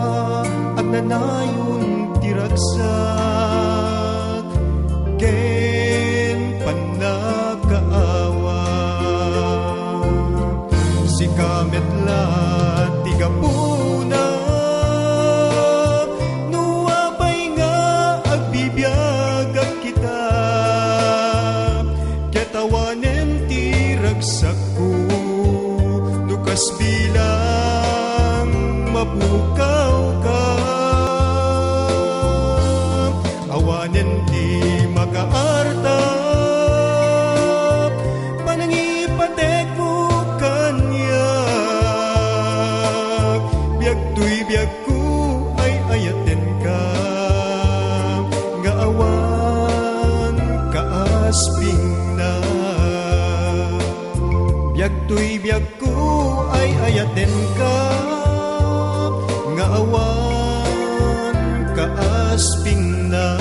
at nanayon tiragsak ken panagkaawa. Si kamet la tigapuna nuwapay nga agbibiyag at kita, katawanen tiragsak ko nukas bilang mapukaw ka. Awanen di makaarta panangipatek mo kanya, biag tuy biag ko ay ayaten ka, nga awan kaasping na. Biag tuy biag ko ay ayaten ka, nga awan kaasping na.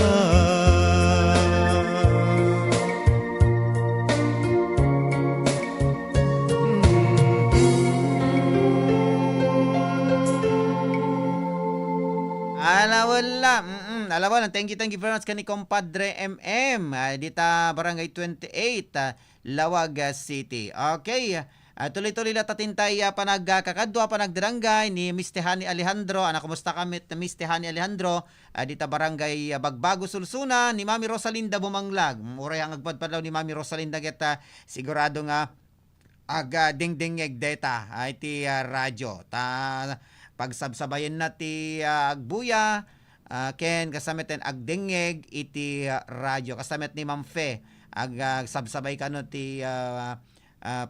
Alawala, thank you very much kani Compadre MM, dita Barangay 28, Lawag City. Okay, tuloy-tuloy na tatintay panagkakadwa, panagdarangay ni Mistehani Alejandro. Kumusta kami Mistehani Alejandro? Dita Barangay Bagbago, Sulsuna, ni Mami Rosalinda Bumanglag. Uray ang agpadpad daw ni Mami Rosalinda kita sigurado nga ding-dingeg data iti radyo. Pagsabsabayan na ti agbuya, ken kasamet agdingeg iti radyo. Kasamet ni Ma'am Fe sabsabay kano ti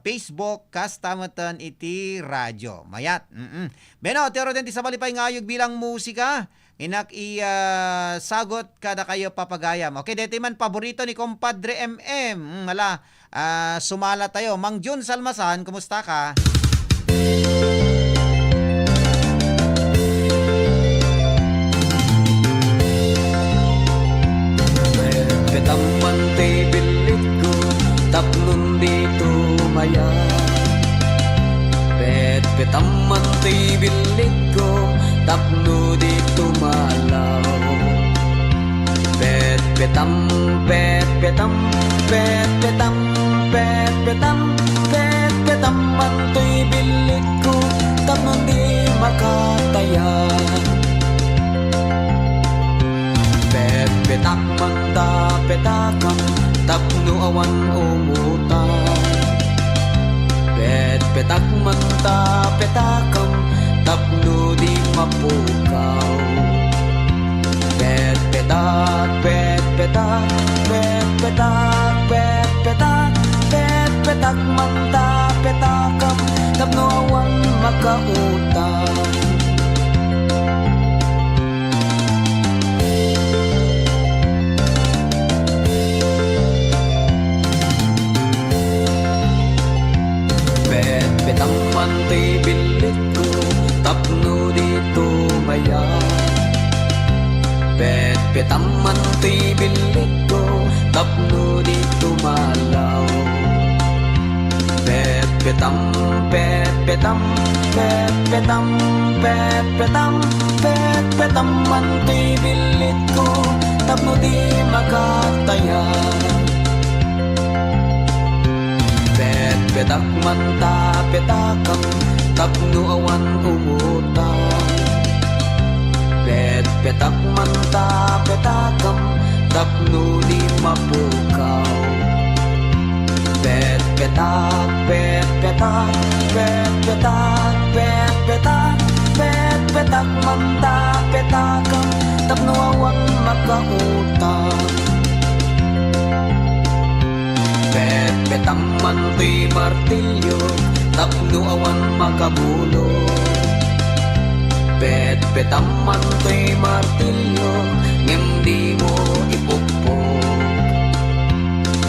Facebook kastamatan iti radyo. Mayat. Beno, tero din ti sabalipay ngayog bilang musika. Inak sagot kada kayo papagayam. Okay, dito man paborito ni Compadre MM. Sumala tayo. Mang Jun Salmasan, kumusta ka? petam, petam, petam, petam, manto'y bilit ko, tapno di makataya. Petak manta petakam, tapno awan umutan. Petak manta petakam, tapno di mapukaw. Petak, petak, petak, petak, petak manta petakam, tapno awan makautang. Petang mantay bilit ko, tapno dito maya. Petang mantay bilit ko, tapno dito malaw. Petang, petang, petang, petang, petang mantay bilit ko, tapno di makataya. Petak manta petakam, tapno awan umutang. Petak manta petakam, tapno di mapukaw. Petak, petak, petak, petak, petak manta petakam, tapno awan makautang. Petang manto'y martilyo, tapno awan makabulo. Petang manto'y martilyo, ngem di mo ipukpok.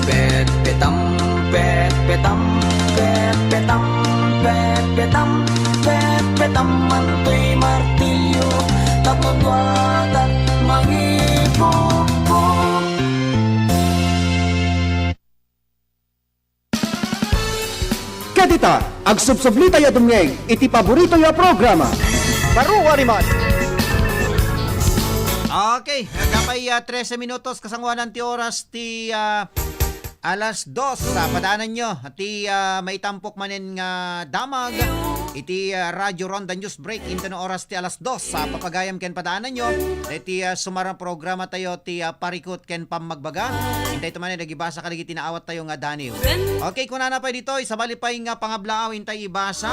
Petang, petang, petang, petang, petang manto'y martilyo, tapno duwata mangipukpok. Kadita, ag subsublita ya dumngeg, iti paborito ya programa. Baruwa riman. Okay, kapay 13 minutos kasangwanan ti oras ti alas 2 sa padaanan nyo. Ti maitampok manin nga damag iti Radyo Ronda News Break into no oras ti alas 2 sa papagayam ken padaanan nyo. Iti sumarang programa tayo ti parikot ken pamagbaga. Hintay tumanin nagibasa kaligi tinaawat tayo nga daniw. Okay, kunana pa dito isabali pa nga pangablaaw hintay ibasa.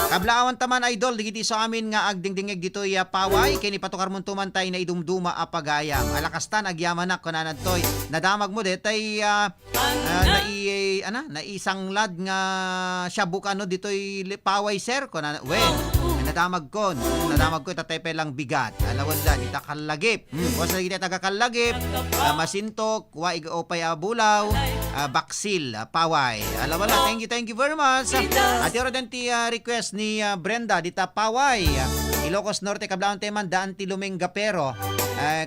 Kablaawan taman idol digiti sa amin nga agdingdingeg dito paway ken ipatukar mon tuman tay na idumduma a pagayam. Alakastan agyamanak kunana toy nadamag mo detay naisanglad nga syabuk ano dito'y paway sir ko na nadamag ko itatay lang bigat alawan da dita kalagip o sa kita taga kalagip masintok waig opay bulaw baksil paway alawan na thank you very much at yun din ti request ni Brenda dita paway Ilocos Norte kablaon teman daan ti Lumeng Gapero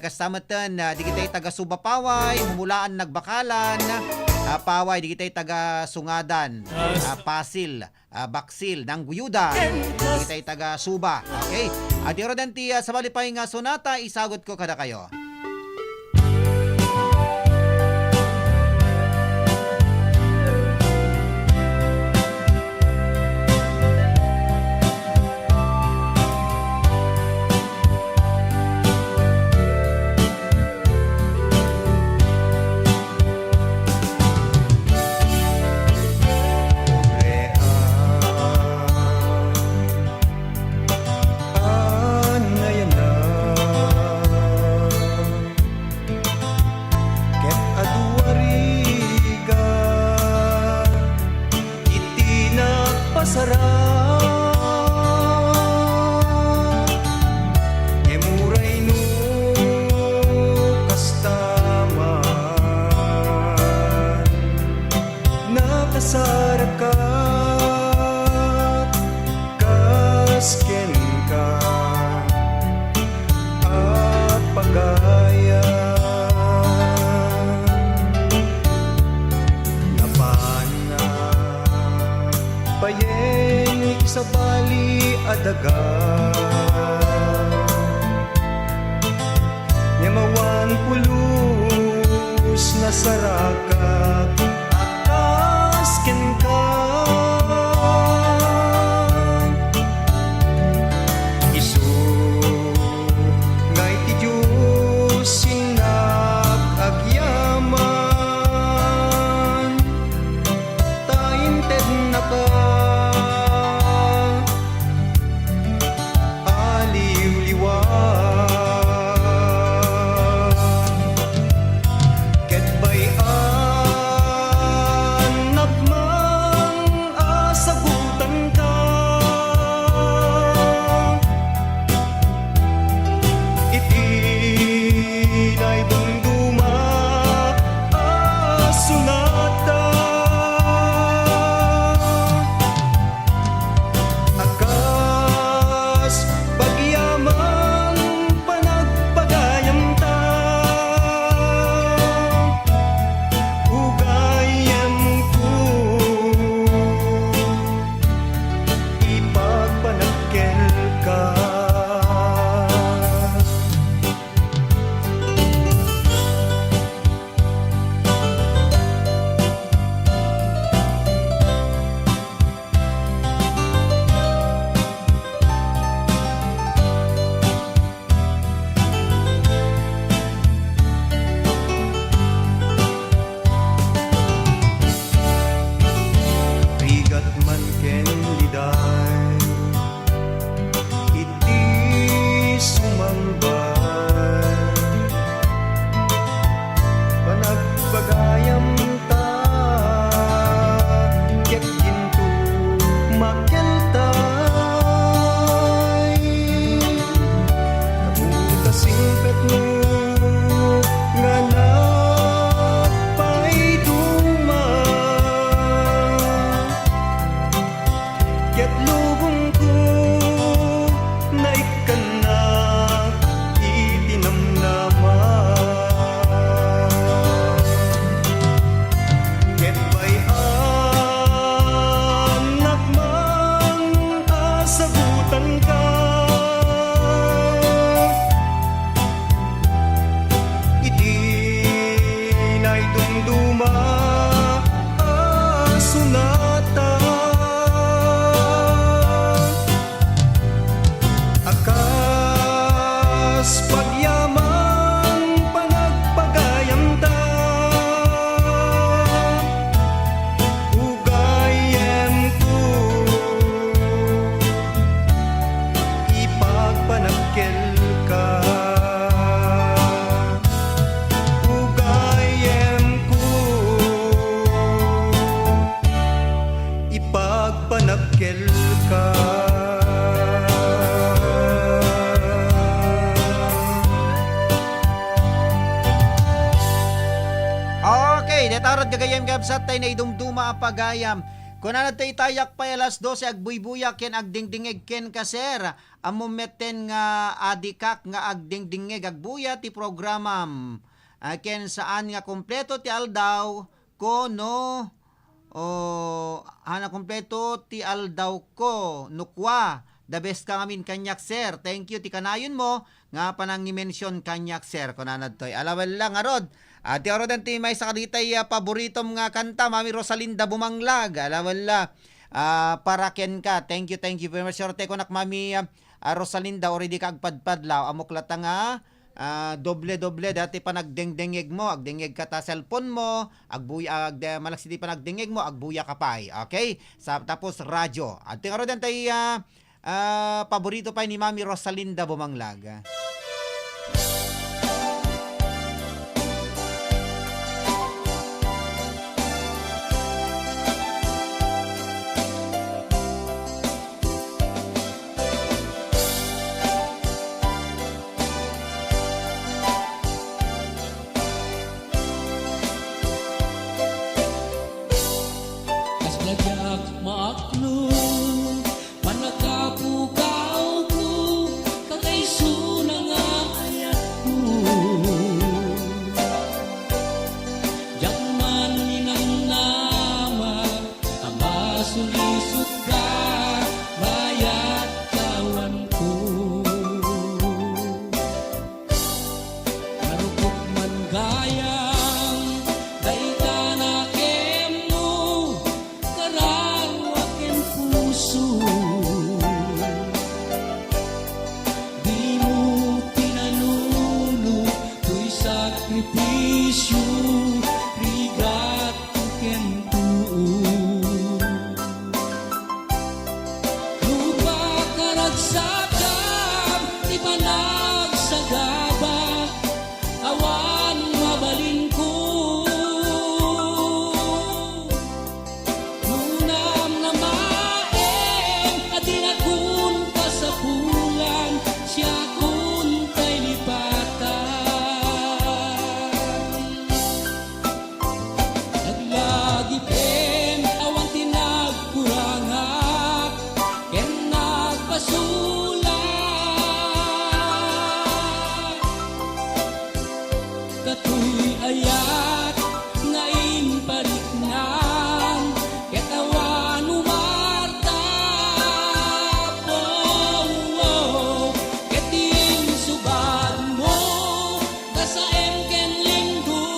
kastamatan di kita'y taga Suba paway humulaan nagbakalan paway di kita'y taga Sungadan Pasil Baksil ng Guyuda di kita'y taga Suba okay at yun din ti sabali pa nga sonata isagot ko kada kayo. nga sarakak akas ken ka isu ngay ti Diyos sinak agyaman tainted na ka Detarod gagayam gabsat tay na idumduma ang pagayam. Kunan tay tayak pa alas 12 agbuybuyak ken agdingdingeg ken kaser. Amumeten nga adikak nga agdingdingeg agbuya ti programam. Ken saan nga kompleto ti aldaw ko no hana kompleto ti aldaw ko nukwa. The best ka ngamin kanyak sir. Thank you ti kanayon mo nga panang ni-mention kanyak sir. Kunanad toy. Alawal lang arod. At yung rodan ti may sa kaditay paboritom nga kanta, Mami Rosalinda Bumanglag. Alawal la. Para ken ka. Thank you very much. Sorte ko nak Mami Rosalinda already ka agpadpadlaw. Amuklata nga. Doble-doble dati pa nagdengdengeg mo, agdengeg ka ta cellphone mo, malaksidi pa nagdengeg mo, agbuya ka pa. Okay? Tapos radyo. At yung rodan tay paborito pa ni Mami Rosalinda Bumanglag. katuy ayat ngayon pariknam katawan umarta po kating subad mo kasaem ken linggo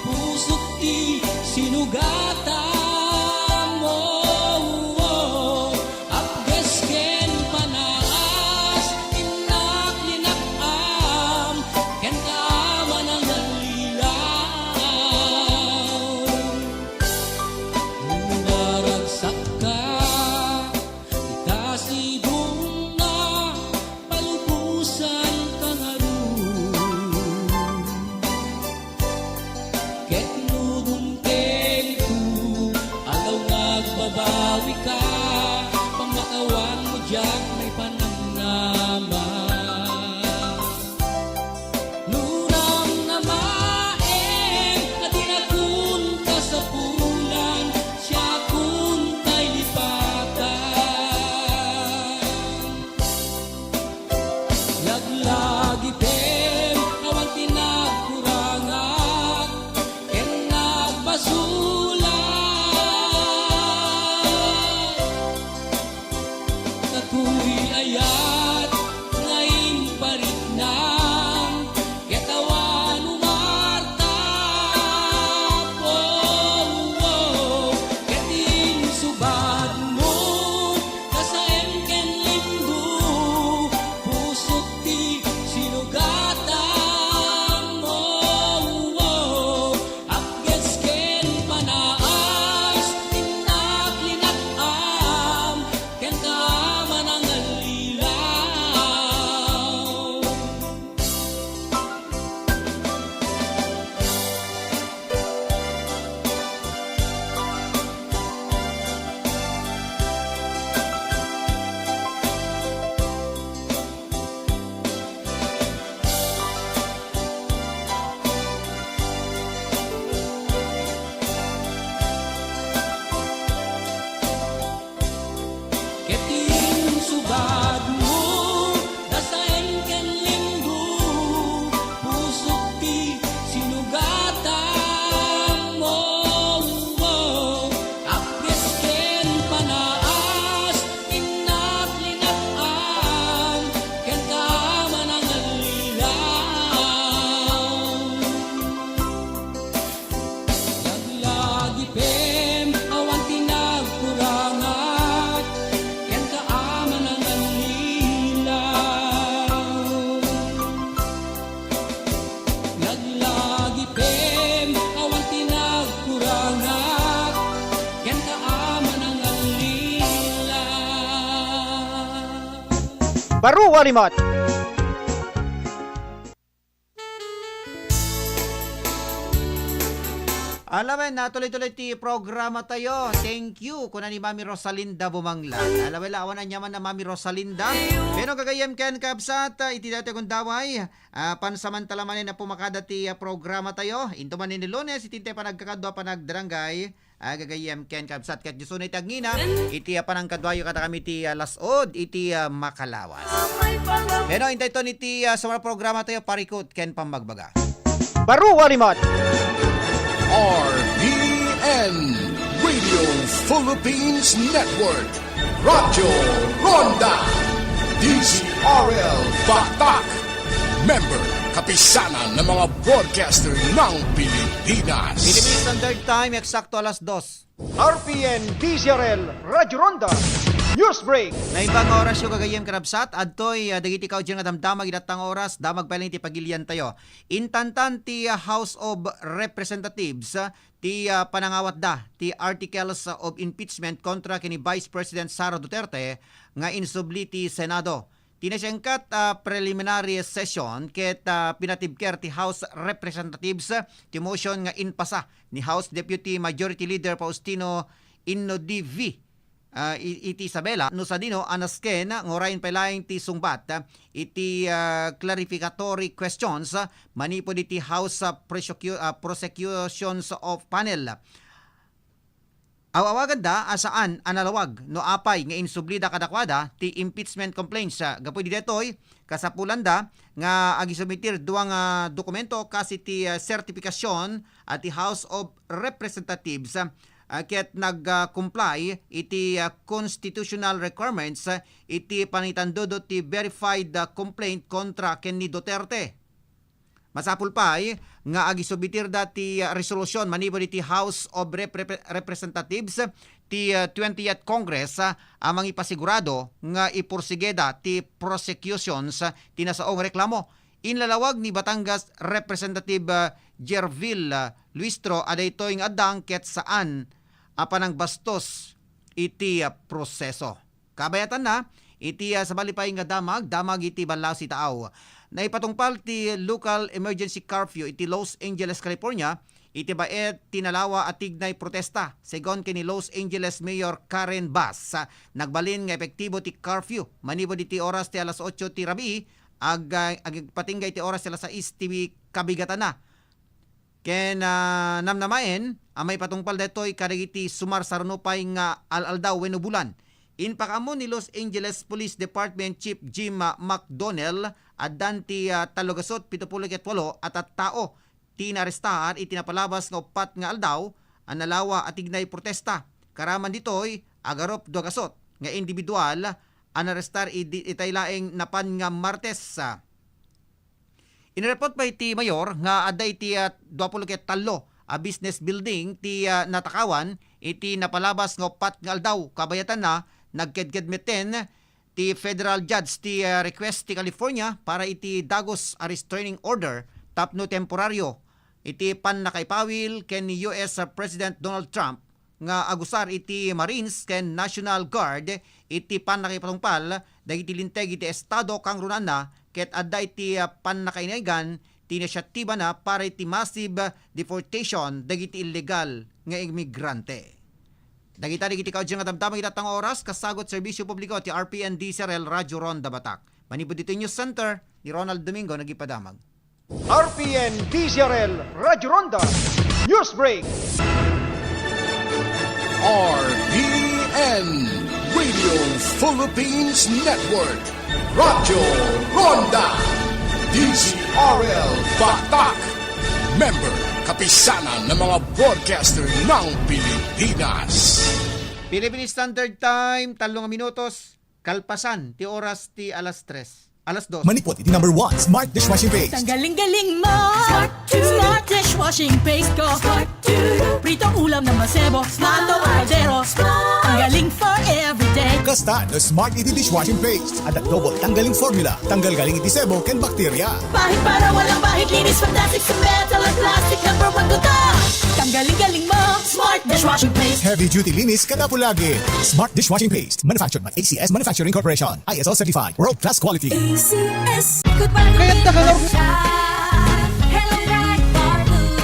pusok ti sinugatan mo apges ken panaas inak linakam ken kaman ang nalilaw naragsak ka ikasidong na palubusan kang ket nudumten ko agaw nagbabawi ka pamakawan mo diyak may panamnama nuram na maen adinakun ka sa pulan siya kun tay lipatan laglagi pen awan tinagkurangan ken nagbasulan katuy ayat ngayon pariknam katawan umarta po kating subad mo kasaem ken lindo pusok ti sinugatan mo apges ken panaas inak linakam ken kaman ang nalilaw kating subad mo kasaem ken linggo pusok ti sinugatan mo apges ken panaas inak linakam ken kaman ang nalilaw laglagi pem awan tinagkurangat ken kaaman ang nalilaw laglagi pem awan tinagkurangat ken kaaman ang nalilaw Baru Warimot. Alam mo, natuloy-tuloy ti programa tayo. Thank you kuna ni Mami Rosalinda Bumanglan. Alam mo, awan na nyaman na Mami Rosalinda. Pero gagayam ken kabsat, iti dati kong daway. Pansamantala manin na pumakada ti programa tayo. Into man ni Lunes, itinte pa nagkakadwa pa nagdarangay. Gagayam ken kabsat kat jusunay tagngina. Iti panangkadwayo kata kami ti lasod, iti makalawas. Pero intay to niti sa mga programa tayo parikot ken pambagbaga. Baru Warimot. RPN Radio Philippines Network Radyo Ronda DZRL Batak Member Kapisanan ng mga broadcaster ng Pilipinas. Philippine Standard Time, eksakto alas 2. RPN DZRL Radyo Ronda News Break. Naibang oras yung gagayem karabsat. Adtoy, dagiti kao dyan nga damdamag idatang oras. Damag paling ti pagilian tayo. Intantan ti House of Representatives ti panangawat da ti articles of impeachment kontra kini Vice President Sara Duterte nga insubli ti Senado. Tinasengkat preliminary session ket pinatibker ti House Representatives ti motion nga inpasa ni House Deputy Majority Leader Faustino Innodivi iti Isabela no sa dino anasken ngorayin palaing ti sungbat iti clarificatory questions manipod iti House Prosecutions of Panel. Awawagan da asaan analawag no apay nga insublida kadakwada ti impeachment complaints gapu di detoy kasapulanda nga agisumitir duang dokumento kasi ti sertifikasyon at ti House of Representatives ket nag-comply iti constitutional requirements iti panitandodo ti verified complaint kontra ken ni Duterte. Masapul pa nga agisubitir dati resolusyon manibo ti House of Representatives ti 20th Congress amang ipasigurado nga ipursigeda ti prosecutions ti nasaong reklamo. Inlalawag ni Batangas Representative Jervil Luistro adaytoy nga adang ket saan apanang bastos iti proseso. Kabayatan na iti sa balipay nga damag iti banlaw si taaw. Naipatungpal ti local emergency curfew iti Los Angeles, California, iti baet tinalawa at tignay protesta. Segon kini Los Angeles Mayor Karen Bass, nagbalin nga epektibo ti curfew. Manibo ti oras ti alas 8 ti rabi, agpatinggay ti oras ti alas 6 ti kabigatan na. Ken namnamaen, amay patungpal detoy kadagiti sumar sarnupay nga alaldaw wenno bulan. Inpakamon ni Los Angeles Police Department Chief Jim McDonnell at danti talogasot 78 at tao tinarestahan itinapalabas nga upat nga aldaw ang nalawa at ignay protesta. Karaman ditoy agarop dogasot nga individual ang arestar itaylaeng napan nga Martes. Inireport pa iti mayor nga aday ti 23 a business building ti natakawan iti napalabas nga upat nga aldaw kabayatan na nagkedkedmeten ti federal judge ti request ti California para iti dagos a restraining order tapno temporaryo iti pan nakaipawil ken ni US President Donald Trump nga agusar iti Marines ken National Guard iti pan nakipatungpal dagiti linteg iti estado kang runana ket adda iti pan nakainaigan ti inisyatiba na para iti massive deportation dagiti illegal nga imigrante. Dagita digiti kaudyo nga damdamang itatang oras kasagot serbisyo publiko ti RPN DCRL Radyo Ronda Batak. Manipod dito News Center ni Ronald Domingo nagipadamag. RPN DCRL Radyo Ronda News Break. RPN Radio Philippines Network Radyo Ronda DCRL Batak. Member kapisanan ng mga broadcaster ng Pilipinas. Philippine Standard Time 3 minutos kalpasan ti oras ti alas 3. Alas 2. Manipot iti number 1 Smart Dishwashing Paste. Ang galing-galing mo! Smart dishwashing paste ko. Pritong ulam na masebo. Smart o kaldero. Ang galing for everyday. Kasta the Smart iti Dishwashing Paste. At double tanggaling formula. Tanggal galing iti sebo ken bakterya. Bahid para walang bahid. Linis fantastic sa metal at plastic. Number 1 ko ta. Ang galing-galing mo! Smart dishwashing paste. Heavy duty linis kadapulagi. Smart Dishwashing Paste. Manufactured by ACS Manufacturing Corporation. ISO certified. World class quality. ACS. Kaya tagal Hello, Right Bar Blue.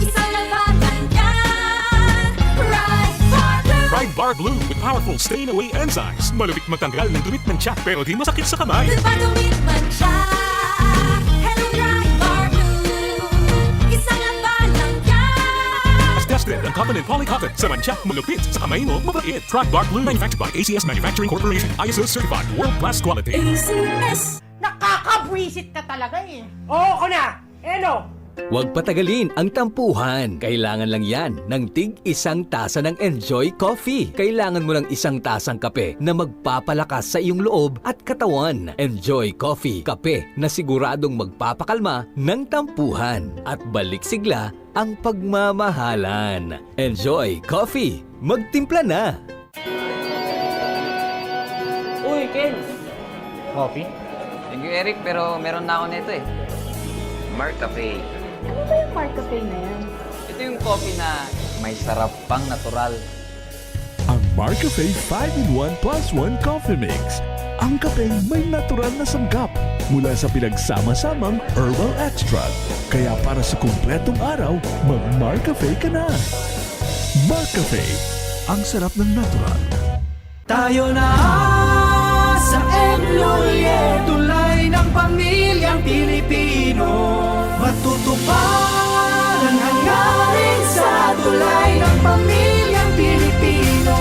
Isang nagbagan yan. Right Bar Blue. Pride Bar Blue with powerful stain-away enzymes. Malupit matanggal ng dumit ng tiyak pero di masakit sa kamay. Nagpadumit man siya. Hello, Right Bar Blue. Isang nagbagan yan. As tested ang cotton and polycotton sa mancha, malupit sa kamay mo, mabait. Pride Bar Blue manufactured by ACS Manufacturing Corporation. ISO certified. World class quality. ACS. Nakakabwisit ka talaga eh. Oo, ako na. Eno. Huwag patagalin ang tampuhan. Kailangan lang yan ng tig-1 tasa ng Enjoy Coffee. Kailangan mo ng 1 tasang kape na magpapalakas sa iyong loob at katawan. Enjoy Coffee, kape na siguradong magpapakalma ng tampuhan at balik sigla ang pagmamahalan. Enjoy Coffee. Magtimpla na! Uy, Ken! Coffee? Thank you, Eric, pero meron na ako nito eh. Marcafe. Ano ba yung Marcafe na yan? Ito yung coffee na may sarap pang natural. Ang Marcafe 5-in-1 plus 1 Coffee Mix. Ang kape may natural na sanggap mula sa pinagsama-samang herbal extract. Kaya para sa kumpletong araw, mag-Marcafe ka na. Marcafe, ang sarap ng natural. Tayo na sa Emloye, tulay ng pamilyang Pilipino. Matutupad ang hangarin sa tulay ng pamilyang Pilipino.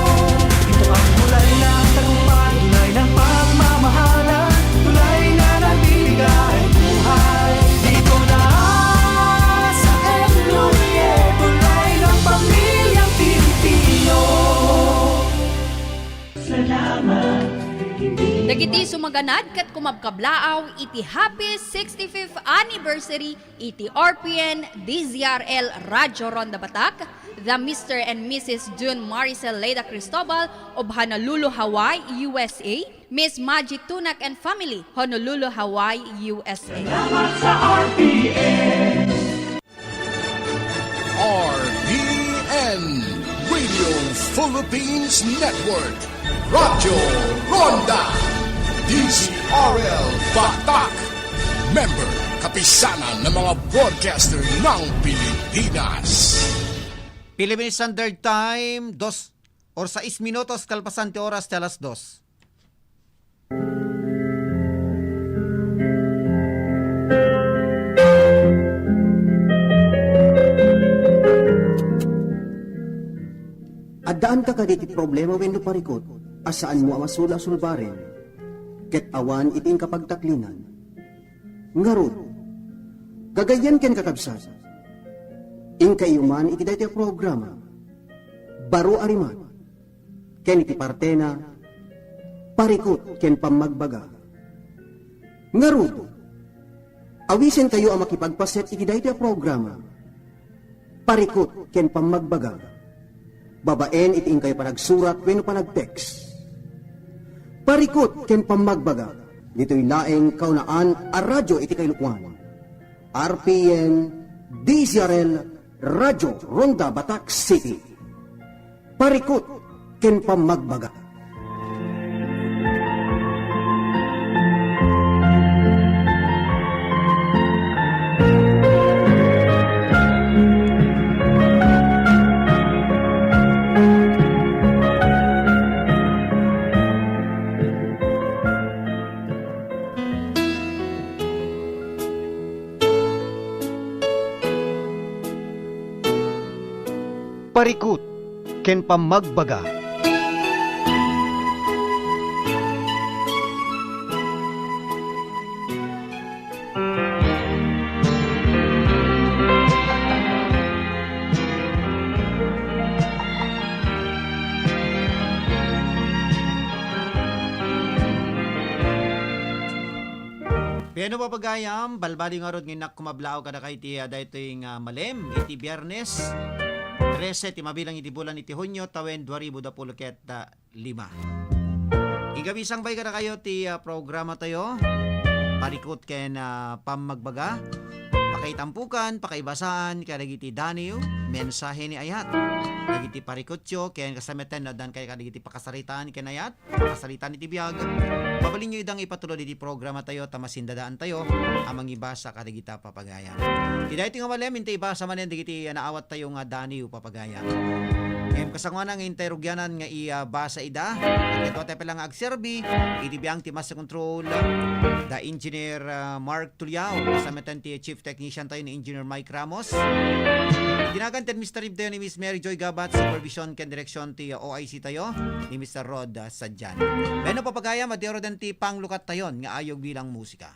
Ito ang tulay ng tagumpay, tulay ng pagmamahalan, tulay ng sumaganad kat kumabkablaaw iti happy 65th anniversary iti RPN DZRL Radio Ronda Batak, the Mr. and Mrs. June Maricel Leda Cristobal of Honolulu, Hawaii, USA, Miss Maggie Tunak and family, Honolulu, Hawaii, USA. Salamat sa RPN. RPN Radio Philippines Network Radyo Ronda DZRL Batak Member Kapisanan ng mga broadcaster ng Pilipinas. Philippine Standard Time, 2 or 6 minutos kalpasante oras de alas 2. Addaan ka kaditi problema wenno parikot, asaan mo amasula sulbarin, ket awan iting kapagtaklinan. Ngarod, gagayan ken kakabsat, inkayuman iti daytoy programa, baro ariman, ken iti partena, parikot ken pamagbaga. Ngarod, awisen kayo ang makipagpaset iti daytoy programa, parikot ken pamagbaga. Babaen iting kayo panagsurat wenno panag-text. Parikot ken pamagbaga. Dito'y laeng kaunaan a radyo iti kailukwan. RPN DZRL Radio Ronda Batak City. Parikot ken pamagbaga. Parikot ken pamagbaga. Piano papagayam, balbali nga rod nginak kumablao kada kay ti daytoy nga malem iti Biyernes 13 ti mabilang iti bulan iti Hunyo tawen 2025. Igabisang bay kada kayo ti programa tayo. Parikot ken pamagbaga. Pakaitampukan, pakaibasaan kadagiti daniw, mensahe ni ayat. Dagiti parikotyo ken kasametan na dan kay kadagiti pakasaritaan ken ayat, pakasaritaan iti biag. Babalin nyo idang ipatuloy iti programa tayo tamasindadaan tayo amang ibasa kadagita papagayam. Iti nga malem inte ibasa manen dagiti naawat tayo nga daniw papagayam. Ngem kasangwana nga interrogyanan nga ibasa ida. At ito tayo palang agserbi iti biang ti Master Control the Engineer Mark Tuliao kasametan ti Chief Technician tayo ni Engineer Mike Ramos. Dinaganten Mr. Rib tayo ni Miss Mary Joy Gabat, supervision ken direksyon ti OIC tayo ni Mr. Rod Sadjan. Beno papagayam at yoro den ti panglukat tayon nga ayog bilang musika.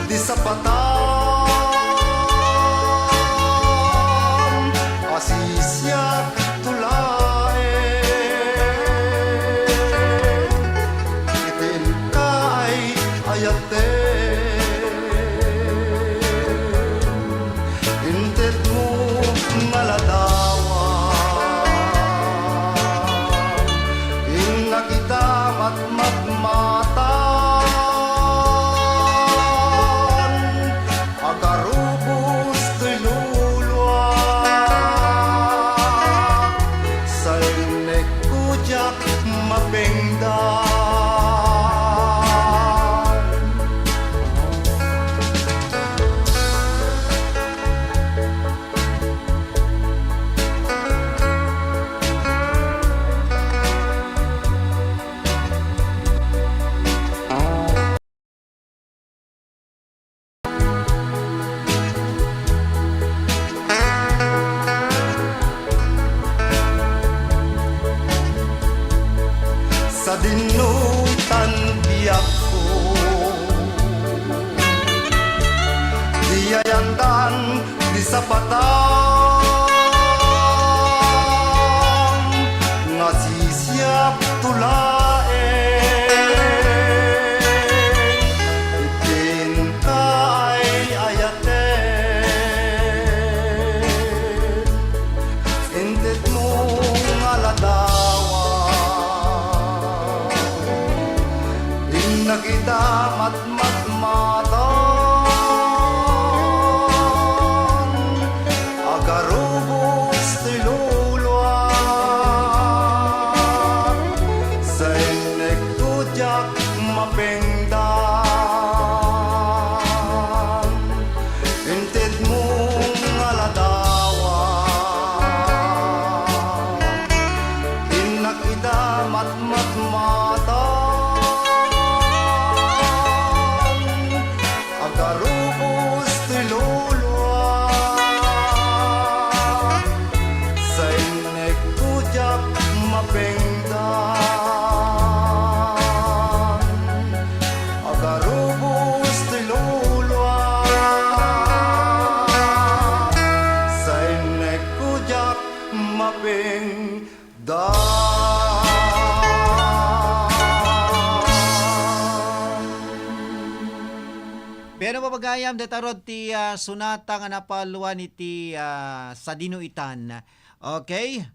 Di sa patay kita matmatan agarubos tilulwa sa inek kudyak mapengdan inted mong aladawa inak kita matmatan agarubos tilulwa sa inek kudyak mapengdan agarubos tilulwa sa inek kudyak mapengdan. Pero mapagayam detarod ti sunata nga napaluan iti sa dinuitan. Okay?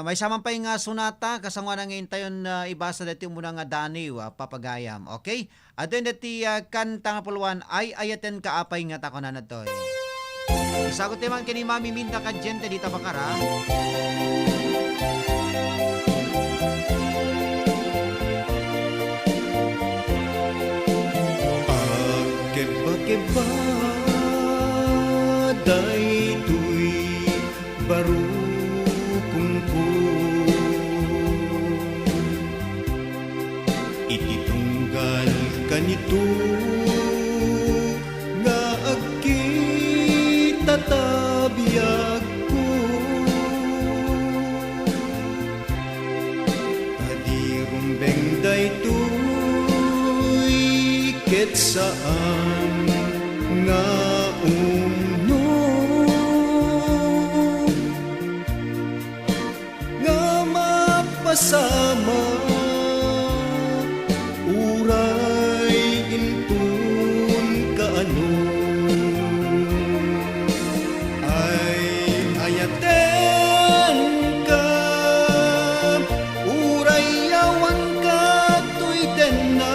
May samang pa yung sunata kasangwa na ngayon tayo ibasa dati muna nga daniw papagayam. Okay? At yun dati kanta nga puluan ay ayaten kaapay nga tako na nato. Isagot naman kini Mami Minda ka gente dito bakara. Keba daytoy baro kungko iti tunggal kanito nga agkita tabiyag ko adirumbeng daytoy ket saan nga umno nga mapasama uray intun kaano ay ayaten ka uray yawan ka tuy denna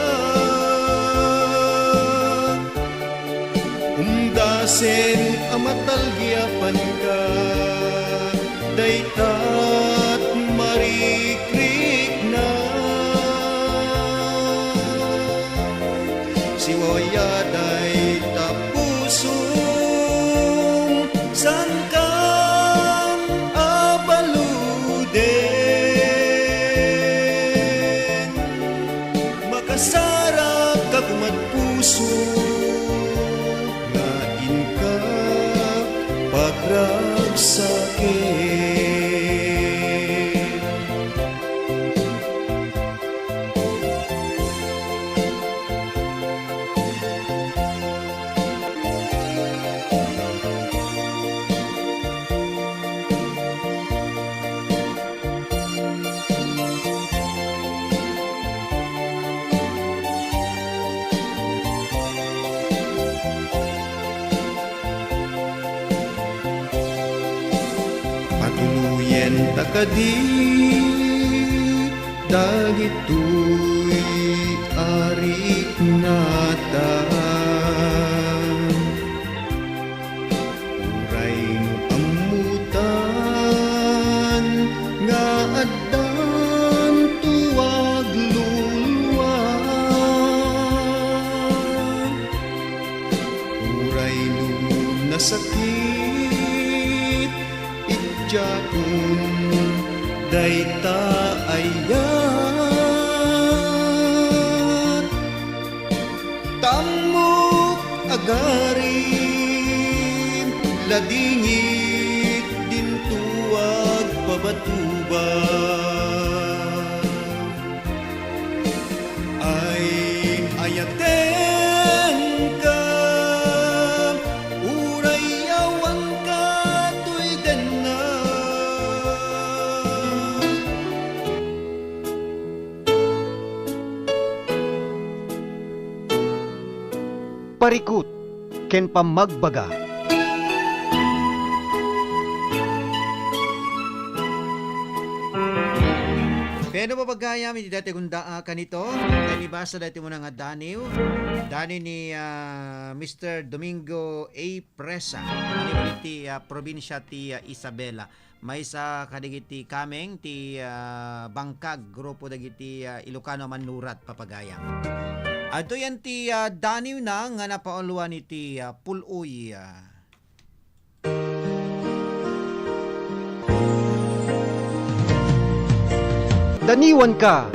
umdasen amatalgyapan ka daytat marikrik na siwayaday tapusong sangkang abaluden makasarap ka kumat puso pagragsakin patuluyen takadi dagitoy arik natan uray no amutan nga addan tuwag luluwan uray no nasakit itjakon dayta ayan tamok agarin ladingit din tuwag pabatuban ay ayaten ka uray yawan ka tuy denna Parikut ken pamagbaga. Pero papagayam, hindi dati kunda kanito. Kanibasa dati mo na nga Daniw. Dani ni Mr. Domingo A. Presa. Ano ti probinsya ti Isabela. May sa kadigiti kameng ti Bangkag. Grupo dagiti Ilocano Manurat papagayam. Ato yan ti Daniw na nga napauluan ni ti Puloy. Daniwan ka,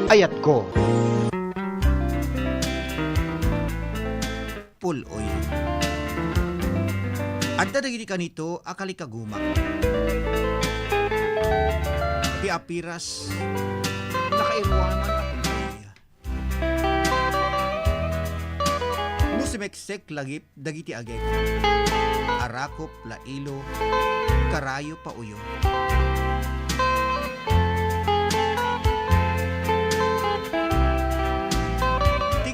ayat ko. Puloy. At dadagiti ka nito, akali kagumak. Ti apiras, nakairuaman at puloy. Nusimeksek lagip, dagiti agek. Arakop, lailo, karayo pa uyo.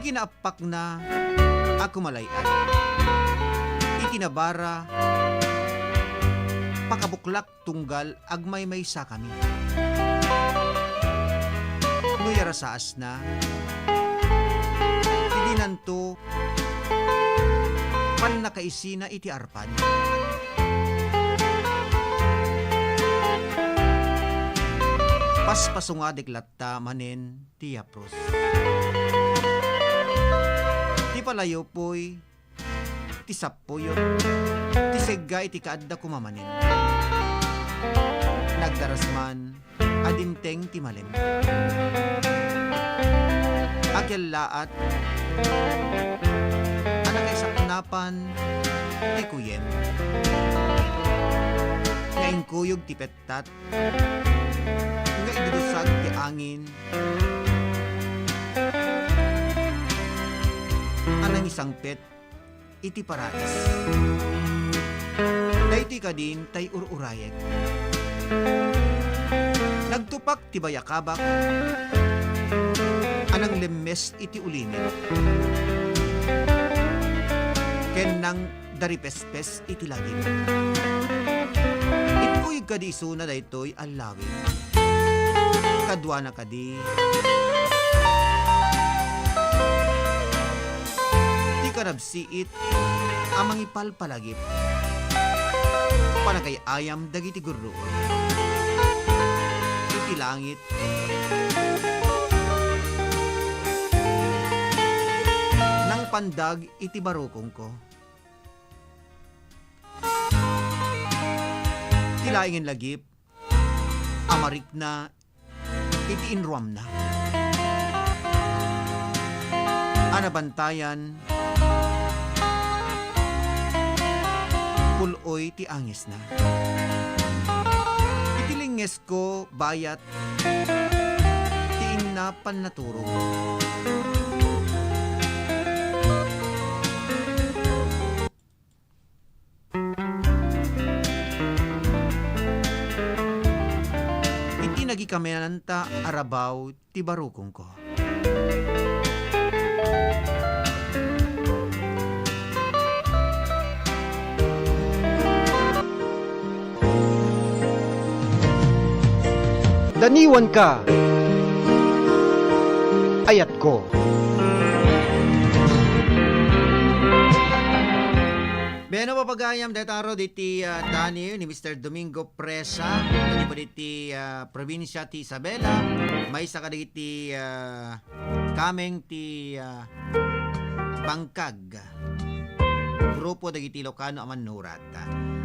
Itinaapak na ako malayan. Itinabara pakabuklak tunggal agmay may sa kami. Nuyara saas na idinanto pan nakaisina iti arpan. Paspasunga deklatta manen tiyapros. Ti palayo po'y ti sapoyo, ti segga iti kaadda kumamanin. Nagdarasman, adinteng ti malem. Akyal laat, anak ay saknapan, ti kuyem. Ngayon kuyog ti pettat, nga idudusag ti angin, anang isang pet, iti parais. Dayti ka din, tay ururayek. Nagtupak ti bayakabak, anang lemes iti ulinit. Ken nang daripespes iti lagim. Itpuy ka di isuna daytoy alawin. Kadwa na ka di, karabsiit amang ipalpalagip panagay ayam dagiti gurruon iti langit nang pandag iti barukong ko tilaingin lagip amarik na iti inruam na anabantayan puloy ti angis na. Itilinges ko bayat ti inna pannaturog. Iti nagikamenanta arabaw ti barukong ko. Daniwan ka, ayat ko. Beno papagayam detaro diti Daniel ni Mr. Domingo Presa ni po diti probinsya ti Isabela may sa kadagiti kameng ti Bangkag grupo dagiti Ilocano Manurat.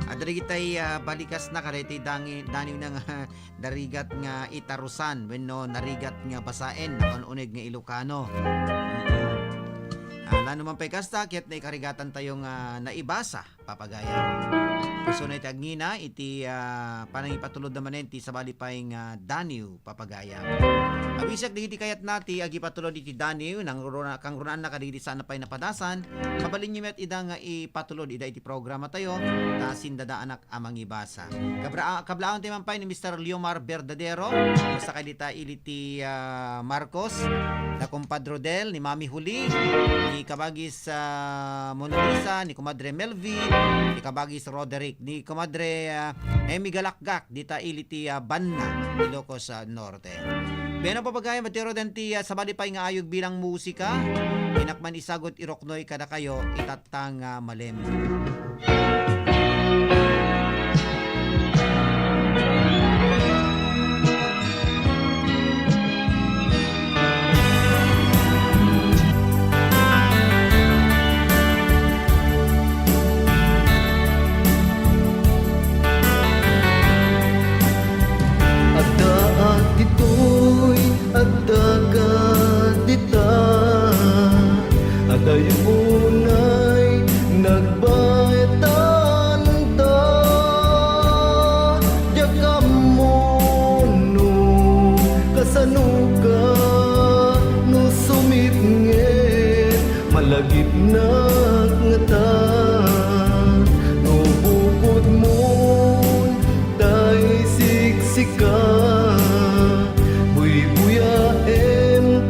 At dagitay balikas na kadagiti Daniel nang darigat nga itarusan wenno narigat nga basaen unig nga Ilocano. Lano man pa'y kasta, kiat na ikarigatan tayong naibasa, papagaya. So na itagngina, iti panang ipatulod naman iti sa bali pa'y Daniw, papagaya. Abisak digiti kayat nati, agi patulod iti Daniw, kang runaan na kadigiti sana pa'y napadasan, kabalin nyo met ida nga ipatulod, ida iti programa tayo, ta sindada anak amang ibasa. Kablaon tayo man pa'y ni Mr. Leomar Verdadero, basta kadita iliti Marcos, na kumpadro Del, ni Mami Huli, ni Kabagis Mona Lisa, ni Kumadre Melvi, Ni Kabagis Roderick, ni Comadre Emi Galakgak, dita iliti Banna, Ilocos Norte. Beno papagaya matiro danti sa malipay nga ayog bilang musika. Inakman isagot iroknoy kada kayo itatang malem. Tayo unay nagbayatan ta Diagam mo no kasanuga no sumitngit malagip na ngata no bukod mo tay siksika buy-buya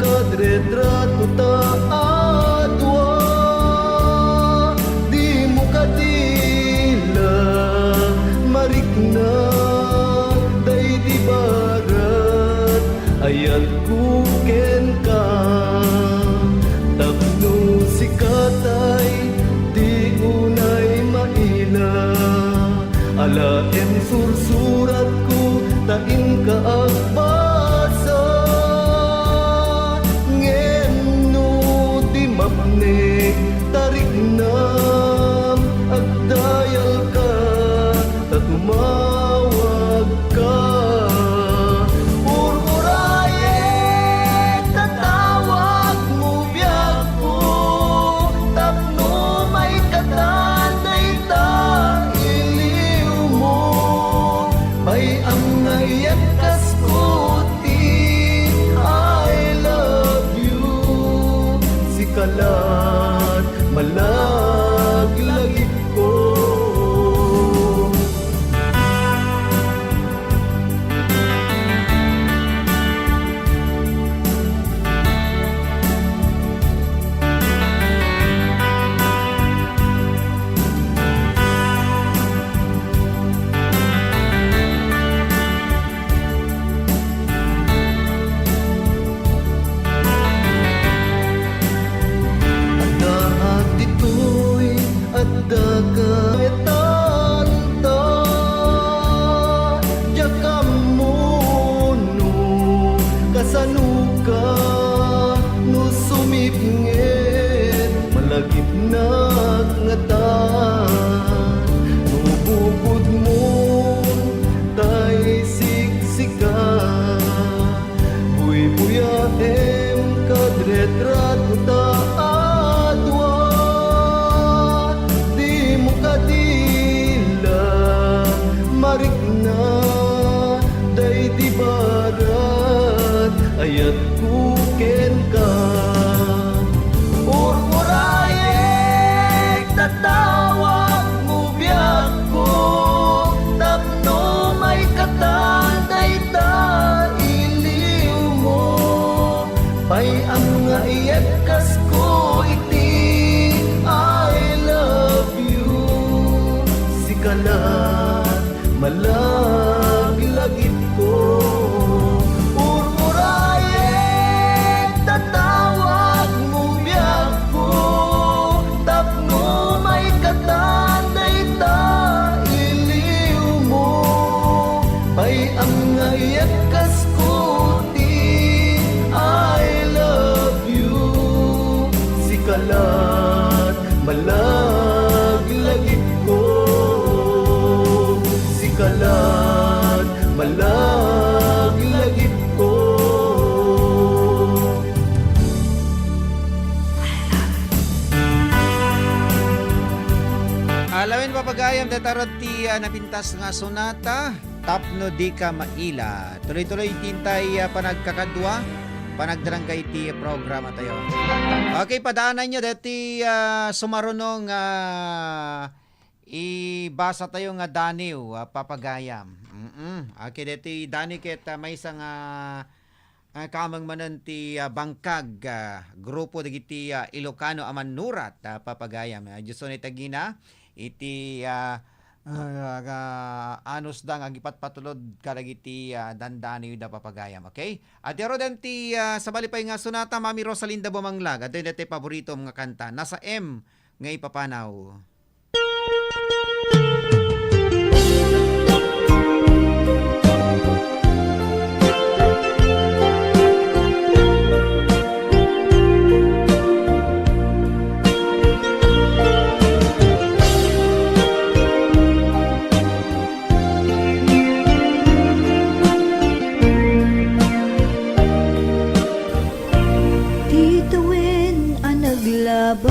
kadredrato ta ayat kuken ka tapno si katay di unay maila ala em sursurat ko tain ka agbasa ngeno di mapne tarik nam agdayal ka tatumawag ka kalat malaglagip ko ayat kuken ka ururayek tatawag mo biyak ko tapno may katanday ta iliw mo pay ang nga iyat kas ko iti I love you si kalat malaglagip ko malaglagip ko si kalat malaglagip ko alawin papagayam datarot ti napintas nga sonata tapno di ka maila tuloy-tuloy tintay panagkakadwa panagdarangay ti programa tayo. Okay, padaanan nyo dati sumarunong ibasa tayo nga daniw papagayam. Okay, dati dani ket may isang kamang manan ti bangkag grupo dagiti Ilocano aman nurat papagayam. Diyos ni tagina iti anos da nga gipat patulod karagiti dandani da papagayam, okay? At yarodan ti sabali pay nga sonata Mami Rosalinda Bumanglag, at dati paborito mga kanta nasa M ngay papanaw. Titawin ang naglaban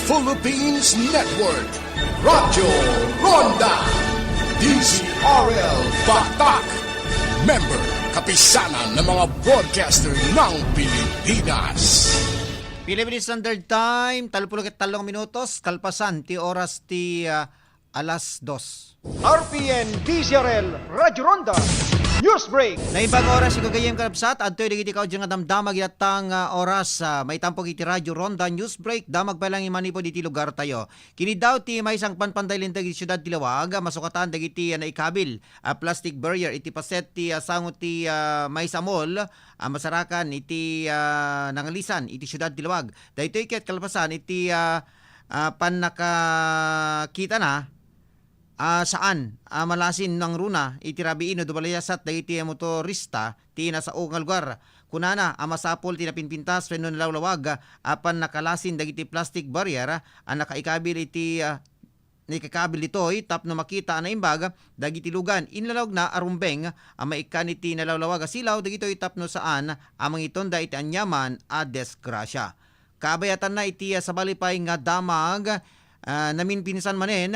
Philippines Network, Radyo Ronda, DZRL Batak, member kapisanan ng mga broadcaster ng Pilipinas. Philippine Standard Time, 33 minutos, kalpasan, ti oras ti alas 2. RPN DZRL Radyo Ronda News Break. Naimbang oras, igagayem kalapsat, at to'y digiti kao dyan nga damdamag yatang oras, may tampok iti Radyo Ronda News Break, damag pa lang imanipod iti lugar tayo. Kini daw ti may isang panpandaylin dagiti syudad Tilawag, masukatan dagiti na ikabil, plastic barrier, iti paset ti sangot ti may samol, masarakan iti nangalisan, iti syudad Tilawag. Dahito iket kalapasan, iti panakakita na, saan malasin ng runa itirabiino dubalayasat dagiti motorista ti nasa nga lugar kunana masapol ti napinpintas wenno nalawlawag apan nakalasin dagiti plastic barrier nakaikabil iti nikakabil ditoy tapno makita na imbag dagiti lugan inlalawag na arumbeng maikan iti nalawlawag silaw dagitoy tapno saan amang itonda iti anyaman desgrasya. Kabayatan na iti sabalipay nga damag namin pinsan manen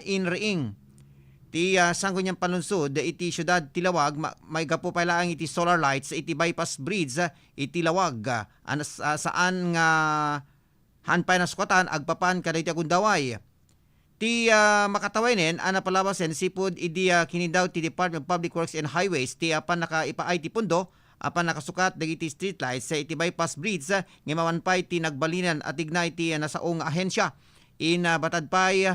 inreing ti sanggo niyang panunsod iti syudad Tilawag may gapo pa lang iti solar lights iti bypass bridge iti Lawag saan nga hanpay na sukatan agpapan kada iti agundaway ti makatawenen napalabasen sipud idi kinidaw ti Department of Public Works and Highways ti apan nakaipaay ti pundo apan nakasukat dagiti street lights sa iti bypass bridge nga mawanpay ti nagbalinan at ignay ti nasaong ahensya in batad pay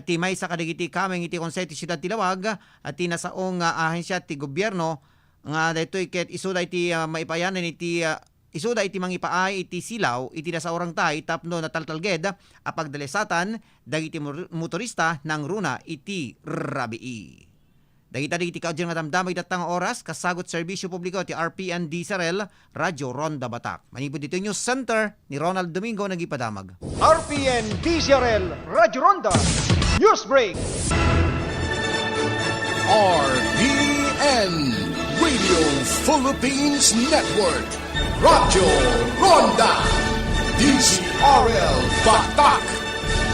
ti may sa kadagiti kameng iti konsey ti syudad Tilawag at ti nasaong ahensya ti gobyerno nga daytoy ket isuda iti maipayanan iti isuda iti mangipaay iti silaw iti nasaurang tay tapno nataltalged apagdalesatan dagiti motorista ng runa iti rabii. Dagita digiti kaudyan nga damdamay datang oras kasagot serbisyo publiko ti RPN DZRL Radyo Ronda Batak. Manipod dito News Center ni Ronald Domingo nagipadamag. RPN DZRL Radyo Ronda News Break. RPN Radio Philippines Network, Radyo Ronda, DZRL Batak,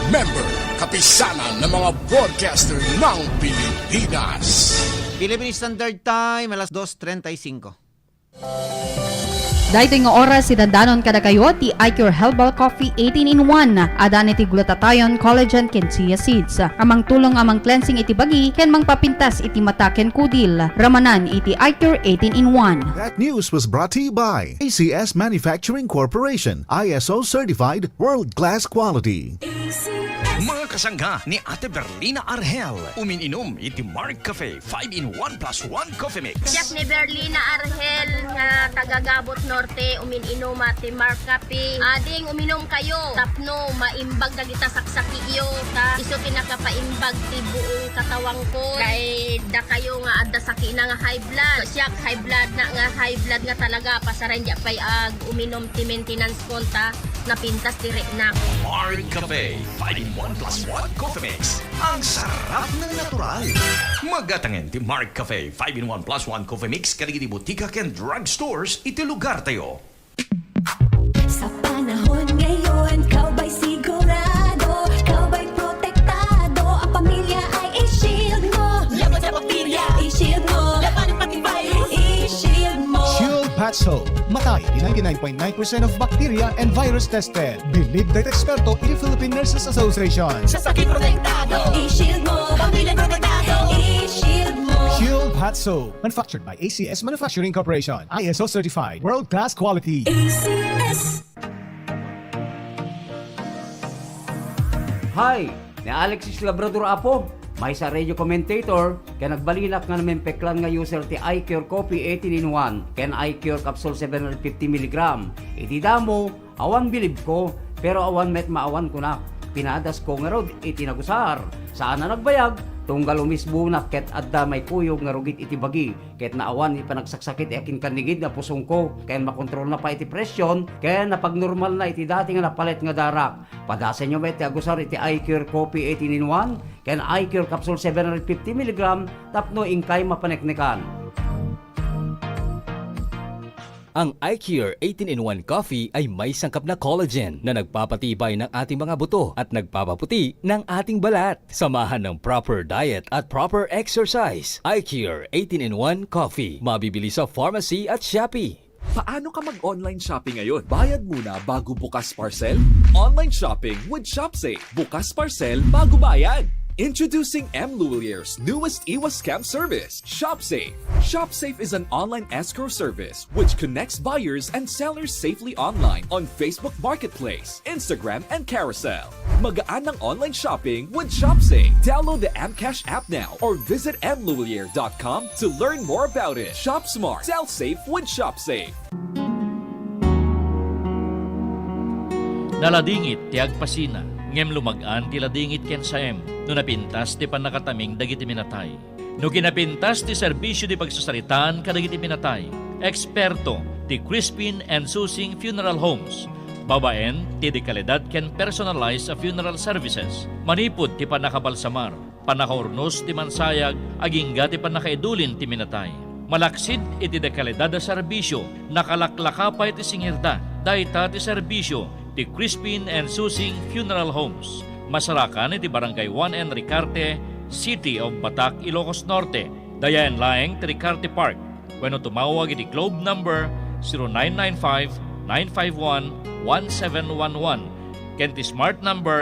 member kapisanan ng mga broadcaster ng Pilipinas. Philippine Standard Time, alas 2:35. Dahito nga oras si dandanon kada kayo ti iCure Herbal Coffee 18-in-1 adan iti glutathione, collagen ken chia seeds. Amang tulong amang cleansing iti bagi ken mangpapintas iti mata ken kudil. Ramanan iti iCure 18-in-1. That news was brought to you by ACS Manufacturing Corporation, ISO certified world-class quality. Mga kasangga ni Ate Berlina Argel, umininom iti Mark Cafe 5-in-1 plus 1 coffee mix. Siya ni Berlina Argel nga taga-Gabot Norte, umininom ati Mark Cafe. Ading uminom kayo, tapno maimbag dagita saksaki iyo ta iso pinakapaimbag ti buong katawang ko. Kay da kayo nga adda saki na nga high blood. So, siya high blood nga talaga pasaran di pay ag uminom ti maintenance konta na pintas direk na. Mark Cafe 5-in-1 plus 1 coffee mix. Ang sarap ng natural. Magatangen ti Mark Cafe 5-in-1 plus 1 coffee mix kadagiti butika ken drugstores iti lugar tayo. Sa panahon ngayon, kau ba'y sigurado? Kau ba'y protektado? Ang pamilya ay i-shield mo. Laban sa bakterya, i-shield mo. Laban pati virus, i-shield mo. Shield Patso. Matay di 99.9% of bacteria and virus tested. Believed that eksperto in the Philippine Nurses Association. Sa sakit protektado, i-shield mo. Pamilya protektado, i-shield mo. Shield Patso. Manufactured by ACS Manufacturing Corporation. ISO certified. World-class quality. ACS. Hi! Ni Alexis Labrador Apo. May sa radio commentator, kaya nagbalinak nga namin peklan nga user ti iCure Coffee 18-in-1, ken iCure Capsule 750mg. Iti damo, awan bilib ko, pero awan met maawan ko na. Pinadas ko nga rod, iti nagusar. Saan na nagbayag? Tunggal umisbunak ket adda may kuyog nga rugit iti bagi. Ket naawan ipanagsaksakit akin kanigid na pusong ko. Kaya makontrol na pa iti presyon, kaya napagnormal na iti dati nga napalit nga darak. Padasan nyo ba iti agusar iti iCure Coffee 18-in-1, kaya iCure Capsule 750mg, tapno ingkay mapaneknekan. Ang iCure 18-in-1 Coffee ay may sangkap na collagen na nagpapatibay ng ating mga buto at nagpapaputi ng ating balat. Samahan ng proper diet at proper exercise. iCure 18-in-1 Coffee. Mabibili sa pharmacy at Shopee. Paano ka mag-online shopping ngayon? Bayad muna bago bukas parcel? Online shopping with ShopSafe. Bukas parcel bago bayad. Introducing M. Luwalier's newest iwas scam service, ShopSafe. ShopSafe is an online escrow service which connects buyers and sellers safely online on Facebook Marketplace, Instagram, and Carousel. Magaan ng online shopping with ShopSafe. Download the Mcash app now or visit mluwalier.com to learn more about it. Shop smart, sell safe with ShopSafe. Naladingit ti agpasina, ngem lumagaan ti ladingit ken saem, no napintas ti panakataming dagiti minatay. No kinapintas ti serbisyo di pagsasaritaan kadagiti minatay, eksperto ti Crispin and Susing Funeral Homes. Babaen ti dekalidad ken personalized funeral services. Manipod ti panakabalsamar, panakaurnos ti mansayag, agingga ti panakaidulin ti minatay. Malaksid iti dekalidad da serbisyo, nakalaklakapay ti singirda, dayta ti serbisyo, ti Crispin and Susing Funeral Homes. Masarakan iti Barangay 1 and Ricarte, City of Batac, Ilocos Norte. Dayan laeng ti Ricarte Park. Wenno tumawag iti Globe number 0995-951-1711. Ken ti Smart number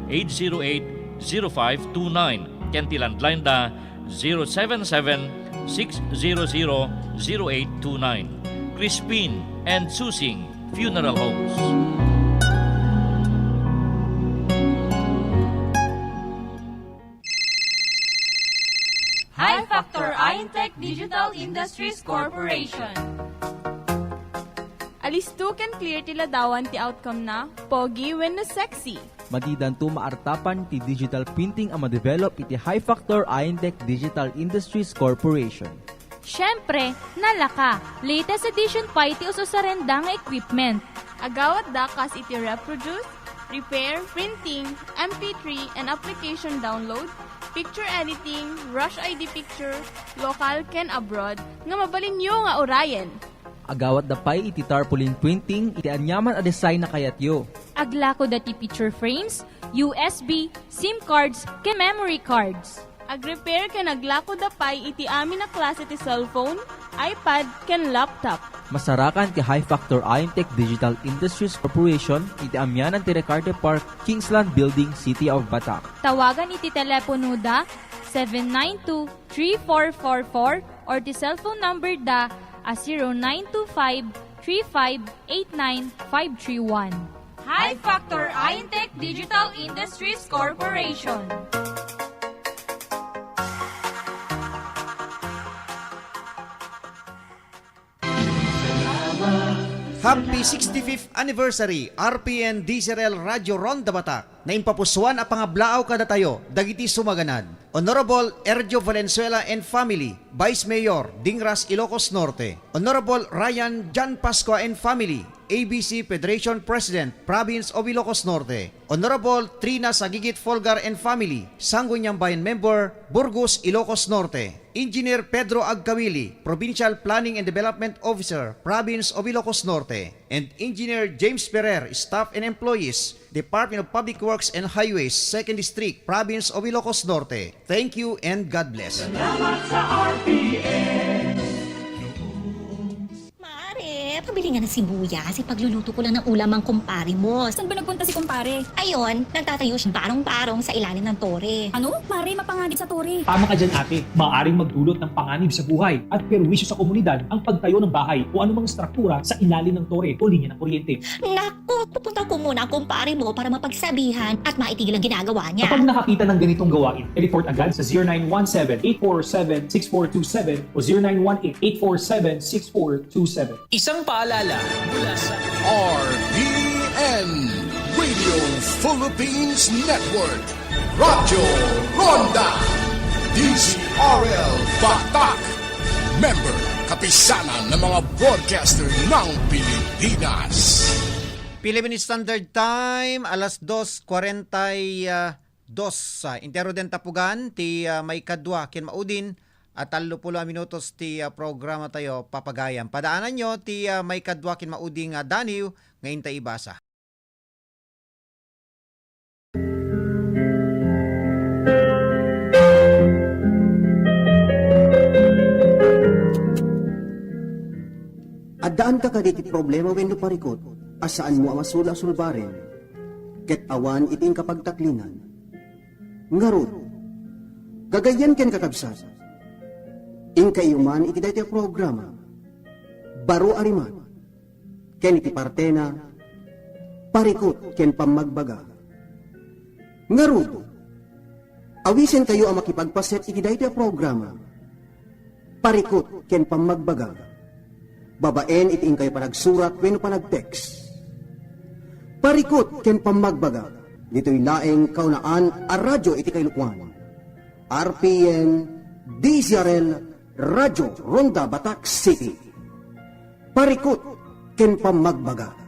0947-808-0529. Ken ti landline da 077-600-0829. Crispin and Susing Funeral Homes. High Factor Intech Digital Industries Corporation. Alisto can clear tila dawan ti outcome na pogi when na sexy. Madidan to maartapan ti digital printing ang ma-develop iti High Factor Intech Digital Industries Corporation. Siyempre, nalaka. Latest edition pa iti ususarenda nga equipment. Agawat da kas iti reproduce, repair, printing, MP3 and application download, picture editing, rush ID picture, local ken abroad, nga mabalinyo nga orayen. Agawat da pay iti tarpaulin printing, iti anyaman a design na kayatyo. Aglako da ti picture frames, USB, SIM cards, ken memory cards. Ag-repair ken aglako da pay iti amin na klase ti cellphone, iPad ken laptop. Masarakan ti High Factor Intech Digital Industries Corporation iti amyanan ti Ricarte Park, Kingsland Building, City of Batac. Tawagan iti telepono da 792-3444 or ti cellphone number da 0925-3589-531. High Factor Intech Digital Industries Corporation. Happy 65th Anniversary RPN DZRL Radio Ronda Batac na impapusuan a pangablaaw kada tayo dagiti sumaganad. Honorable Erjo Valenzuela and Family, Vice Mayor, Dingras, Ilocos Norte. Honorable Ryan Jan Pascua and Family, ABC Federation President, Province of Ilocos Norte. Honorable Trina Sagigit Folgar and Family, Sangguniang Bayan Member, Burgos, Ilocos Norte. Engineer Pedro Agkawili, Provincial Planning and Development Officer, Province of Ilocos Norte. And Engineer James Ferrer, Staff and Employees, Department of Public Works and Highways, 2nd District, Province of Ilocos Norte. Thank you and God bless. Salamat sa RPN. Mare, pabili nga ng sibuyas. Pagluluto ko lang ng ulam ang kumpare mo. Saan ba nagpunta si kumpare? Ayon, nagtatayo siya barong-barong sa ilalim ng tore. Ano? Mare, mapanganib sa tore. Tama ka dyan ate, maaaring magdulot ng panganib sa buhay at perwisyo sa komunidad ang pagtayo ng bahay o anumang struktura sa ilalim ng tore o linya ng kuryente. Naku, pupunta ko muna ang kumpare mo para mapagsabihan at maitigil ang ginagawa niya. Kapag nakakita ng ganitong gawain, report agad sa 0917-847-6427 o 0918-847-6427. Isang paalala mula sa RPN Radio Philippines Network, Radyo Ronda, DZRL Batac, member kapisanan ng mga broadcaster ng Pilipinas. Philippine Standard Time, alas 2:42. Intero den tapugan, ti may kadwa, kin maudin, at 30 minutos ti programa tayo papagayam. Padaanan nyo ti may kadwakin mauding daniw ngayon tayo ibasa. Addaan ka kaditi problema wenno parikot, asaan mo amasula sulbaren, ket awan iting kapagtaklinan. Ngarod, gagayan ken kakabsat, ing kayuman iti daytoy programa, baro arimat, ken iti partena, parikot ken pamagbaga. Ngarod, awisen kayo ang makipagpaset iti daytoy programa, parikot ken pamagbaga. Babaen iting kayo panagsurat wenno panagtext. Parikot ken pamagbaga, dito'y laeng kaunaan a radyo iti kailukwan. RPN DZRL Radyo Ronda Batak City. Parikot ken pamagbaga.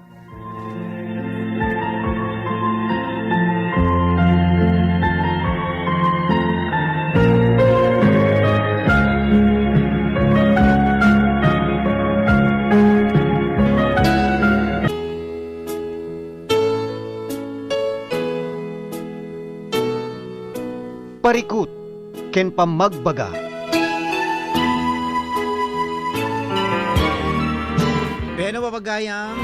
Parikot ken pamagbaga. Pero papagayam,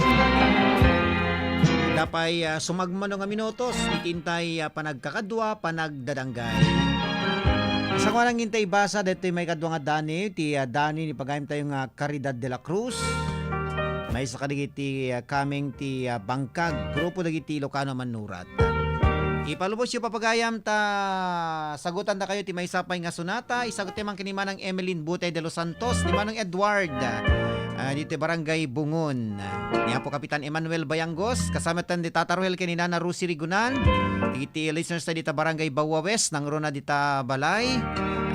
dapay sumagmano nga minutos, itintay panagkakadwa, panagdadanggay. Sa kung nang hintay basa, dito may kadwa nga Dani, ti Dani ni pagayam tayo nga Caridad de la Cruz. May sa kadigiti kaming ti Bangkag, grupo dagiti Ilocano Manurat. Ipalubos yung papagayam ta sagutan na kayo ti may sapay nga sunata. Isagot timang kinimanang Emeline Butay de los Santos, ni Manong Edward dito Barangay Bungon. Niya po Kapitan Emmanuel Bayangos, kasama tan di Tata Roel ken ni Nana Rusi Rigunan. Iti listeners ta dita Barangay Bawa West nang rona dita Balay.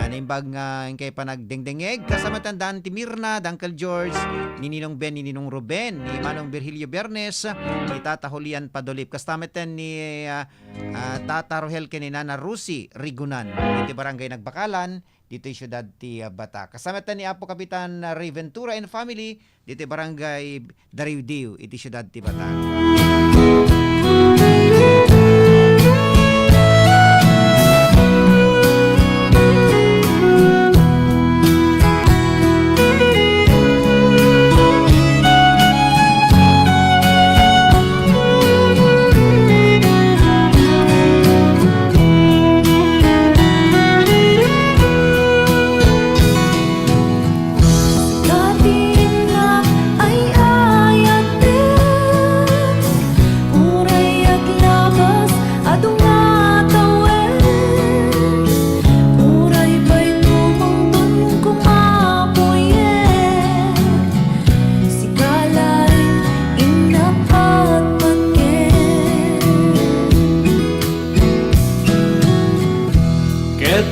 Naimbag nga kay panagdengdengeg, kasama tan Dan Timirna, Uncle George, ni Ninong Ben, ni Ninong Ruben, ni Manong Virgilio Bernes, ni Tata Julian Padolip, kasama tan ni Tata Rohel ken ni Nana Rusi Rigunan. Dito Barangay Nagbakalan, dito siyudad ti Batak. Kasama tan ni Apo Kapitan Rayventura and family, dito Barangay Dariudiw, iti siyudad ti Batak.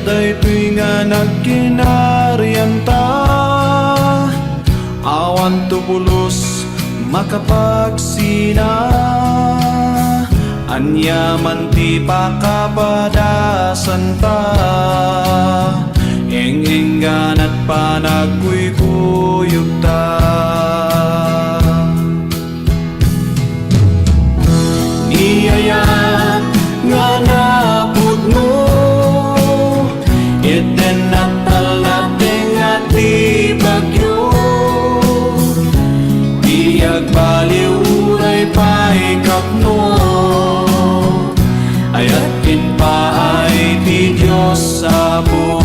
Daytoy nga nagkinarianta, awan tubulos makapagsina, anyaman ti pakapadasan ta, ing-inggan at panagkuykuyog ta. Niyayat nga napudno, iten at talating at di bagyo, iyag baliwuray paikapno, ayat kinpaay ti Diyos Apo.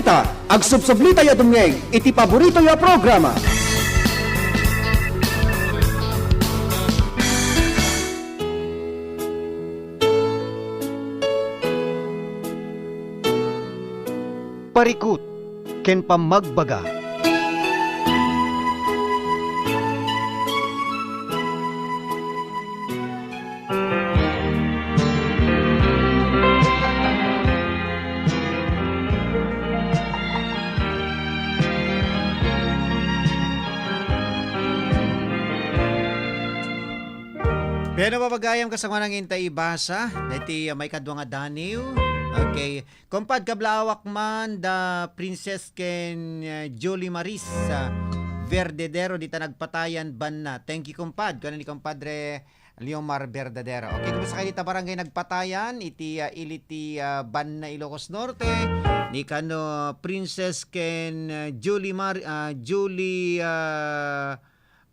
balita, ag subsublita ya dumngeg, iti paborito ya programa. Parikut, ken pamagbaga. Pero babagayam kasama ng intay ibasa, dati may kadwa nga daniw. Okay. Kumpad kablawak man da Princess ken Julie Maris Verdadero dita nagpatayan ban na. Thank you kumpad. Kano ni kumpadre Leomar Verdadero. Okay, kumusta kayo dita barangay nagpatayan iti iliti ban na Ilocos Norte ni kano Princess ken Julie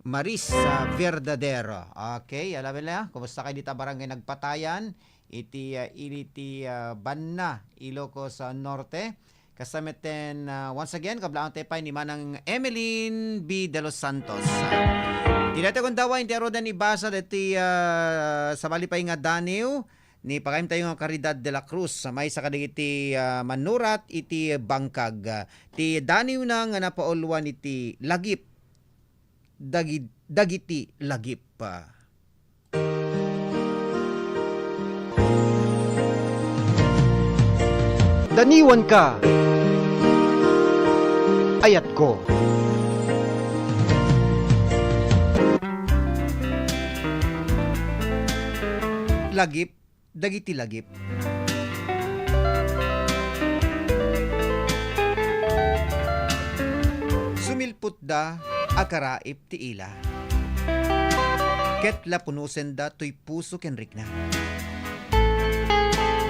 Maris Verdadero. Okay, alam mo na, kumusta kayo dita barangay nagpatayan iti iliti banna Ilocos Norte. Kasameten once again kablaan tayo pa ni manang Emeline B. De Los Santos. Tinata kong dawa inti arodan ibasa dati sa malipay nga daniw ni pakaim tayo nga Caridad de la Cruz may sa kadig iti manurat iti bangkag. Ti daniw na nga napauluan iti lagip dagiti lagip pa. Daniwan ka, ayat ko. Lagip, dagiti lagip. Sumilput da, akaraip ti ila. Ket lapunusen da, tuy puso ken rikna.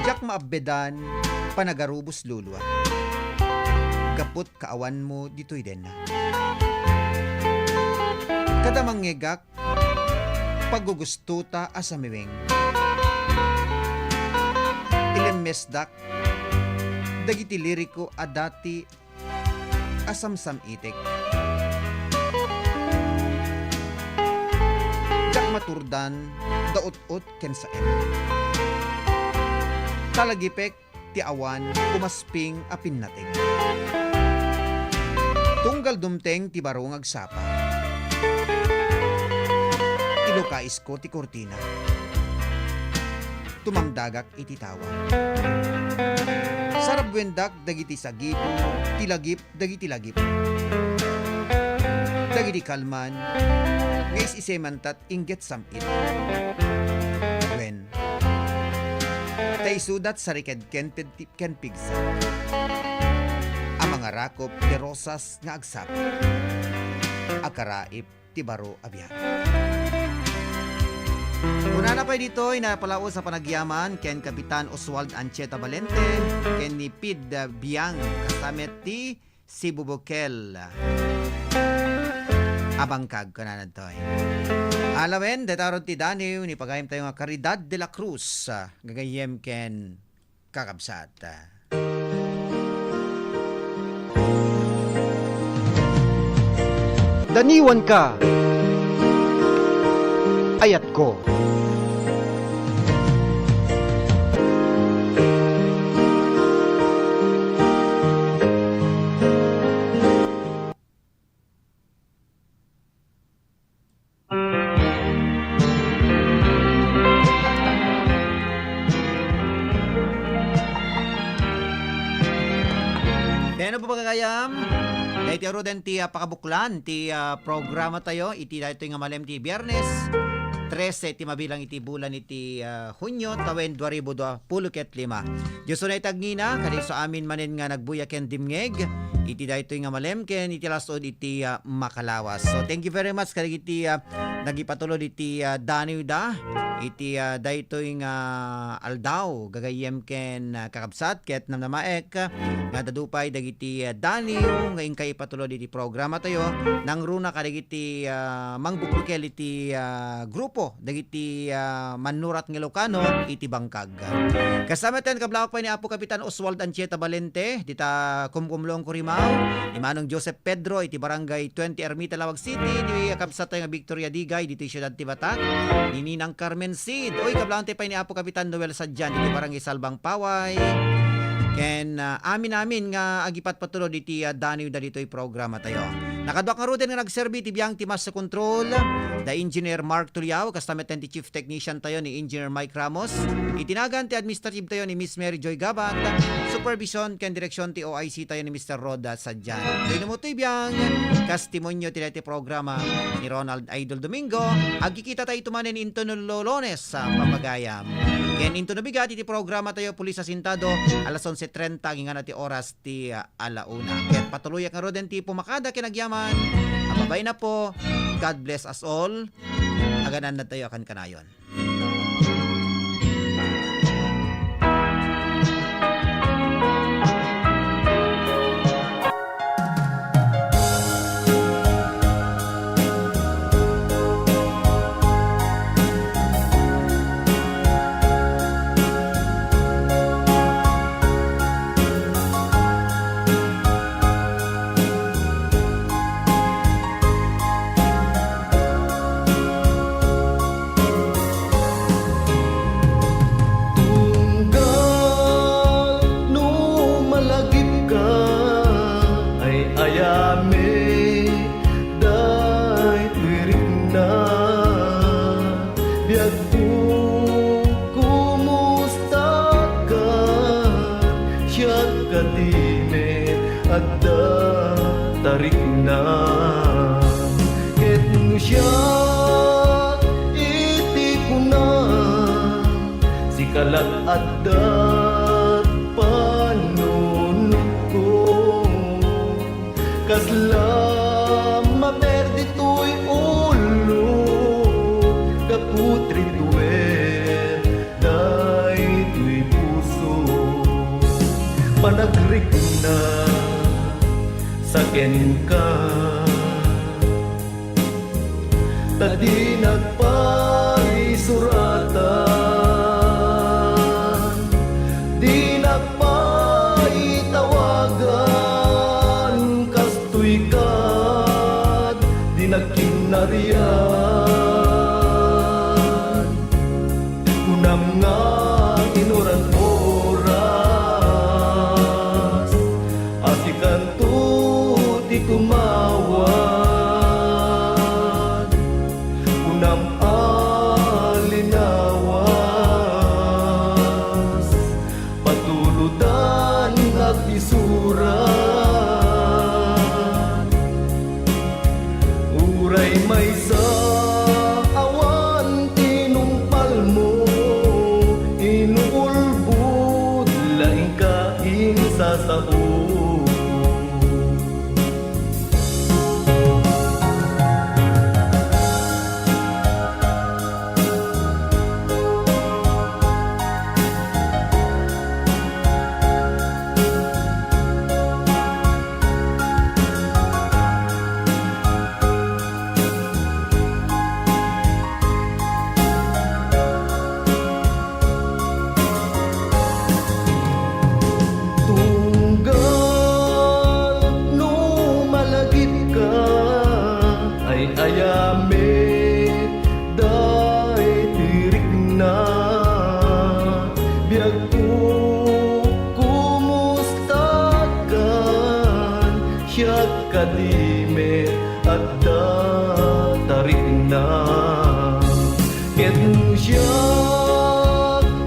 Jak maabbedan, panagarubos lulwa. Kaput kaawan mo dito'y den na. Kadamang ngegak, pagugustuta asamiweng. Ilemesdak, dagiti liriko adati asamsam itek. Jak maturdan, daot-ot ken saem. Talagipek, ti awan, kumasping apin nating. Tunggal dumteng ti barong agsapa. Ilokais ko ti kortina. Tumamdagak iti tawa. Sarabwendak dagiti sagipo, tilagip dagiti lagip. Dagiti kalman, ngais isemantat inget samit. When tay sudat sa riked ken pigsa. Ang mga rakop de rosas nga agsap. Akaraip ti baro abyan. Una na pa dito, inapalao sa panagyaman ken Kapitan Oswald Ancheta Valente, ken ni Pid Biang kasamet ti Cebu Bokel. Abangkag kananan toy. Alawen, detaron ti daniw, ni pagayim tayo nga Caridad de la Cruz, gagayem ken kakabsat. Daniwan ka, ayat ko. Ano po pagkakayam? Iti aro den ti pakabuklan ti programa tayo iti dayto nga malem ti Biyernes 13 ti mabilang iti bulan iti Hunyo tawen 2025. Dios na itagngina kadin sa amin manen nga nagbuya ken dimngeg iti daytoy nga malemken iti lasod iti makalawas. So thank you very much kadagiti nagipatulod iti Daniw da iti daytoy nga aldaw gagayem ken kakabsat ket namnamaek nga dadupay dagiti Daniw nga inkay patulod iti programa tayo nang runa kadagiti mangbukbukel iti grupo dagiti manurat nga Ilocano iti Bangkag. Kasama ten kablawak pa ni Apo Kapitan Oswald Anchieta Valente dita kumkumlong Kurimaw ni Manong Joseph Pedro iti Barangay 20 Ermita Lawag City di kabsat nga Victoria Digay dito Siyudad Tibatak ni Ninang Carmen Sid oy kablawak pa ni Apo Kapitan Noel Sadjan iti Barangay Salbang Paway ken amin nga agipat patulod iti Daniw da ditoy programa tayo. Nakadwak nga ruden nga nagserbi ti biyang timas sa control da Engineer Mark Tuliao kastamet ti Chief Technician tayo ni Engineer Mike Ramos itinagan ti Administrative tayo ni Miss Mary Joy Gabat Supervision ken Direksyon ti OIC tayo ni Mr. Roda Sadjan. Kaya mo ti biyang testimonyo ti dati programa ni Ronald Idol Domingo agkikita tayo tumanen into Lolones sa Papagayam. Ken into nabigat iti programa tayo Pulis Asintado alas 11:30 gingan ti oras ti alauna. Ken patuloy nga roden ti pumakada kinagyaman. Ababay na po. God bless us all. Aganan na tayo akan kanayon. Tarik na ket no siya iti kuna si kalat addat panunod ko kasla maperdi to'y ulo kaputri tuwer day to'y puso panagrik na saken ka tadi nagpaisuratan di nagpaitawagan kastoy kat di nagkinarian unam nga inuran oras asikan di kumawan unam alinawas patuludan at isuran uray may sa awan tinumpal mo inuulbud laing kain sa sao. Kadime at tarik na ket siya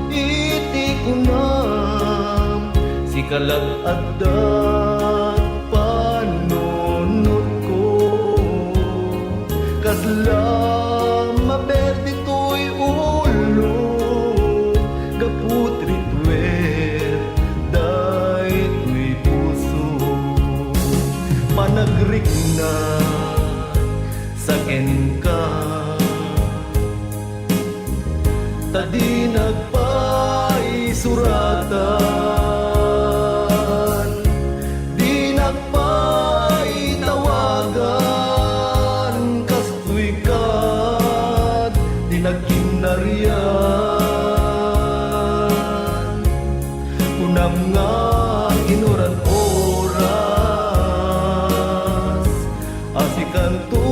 iti kunam si kalag at panunod ko kasla maperdi to'y ulo kaputri tuwer day to'y puso tadi nagpaisuratan, di nagpaitawagan, kastoy kat, di nagkinarian. Unam nga inuran oras, asikan tu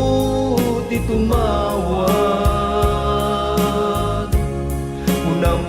di tumawag. Unam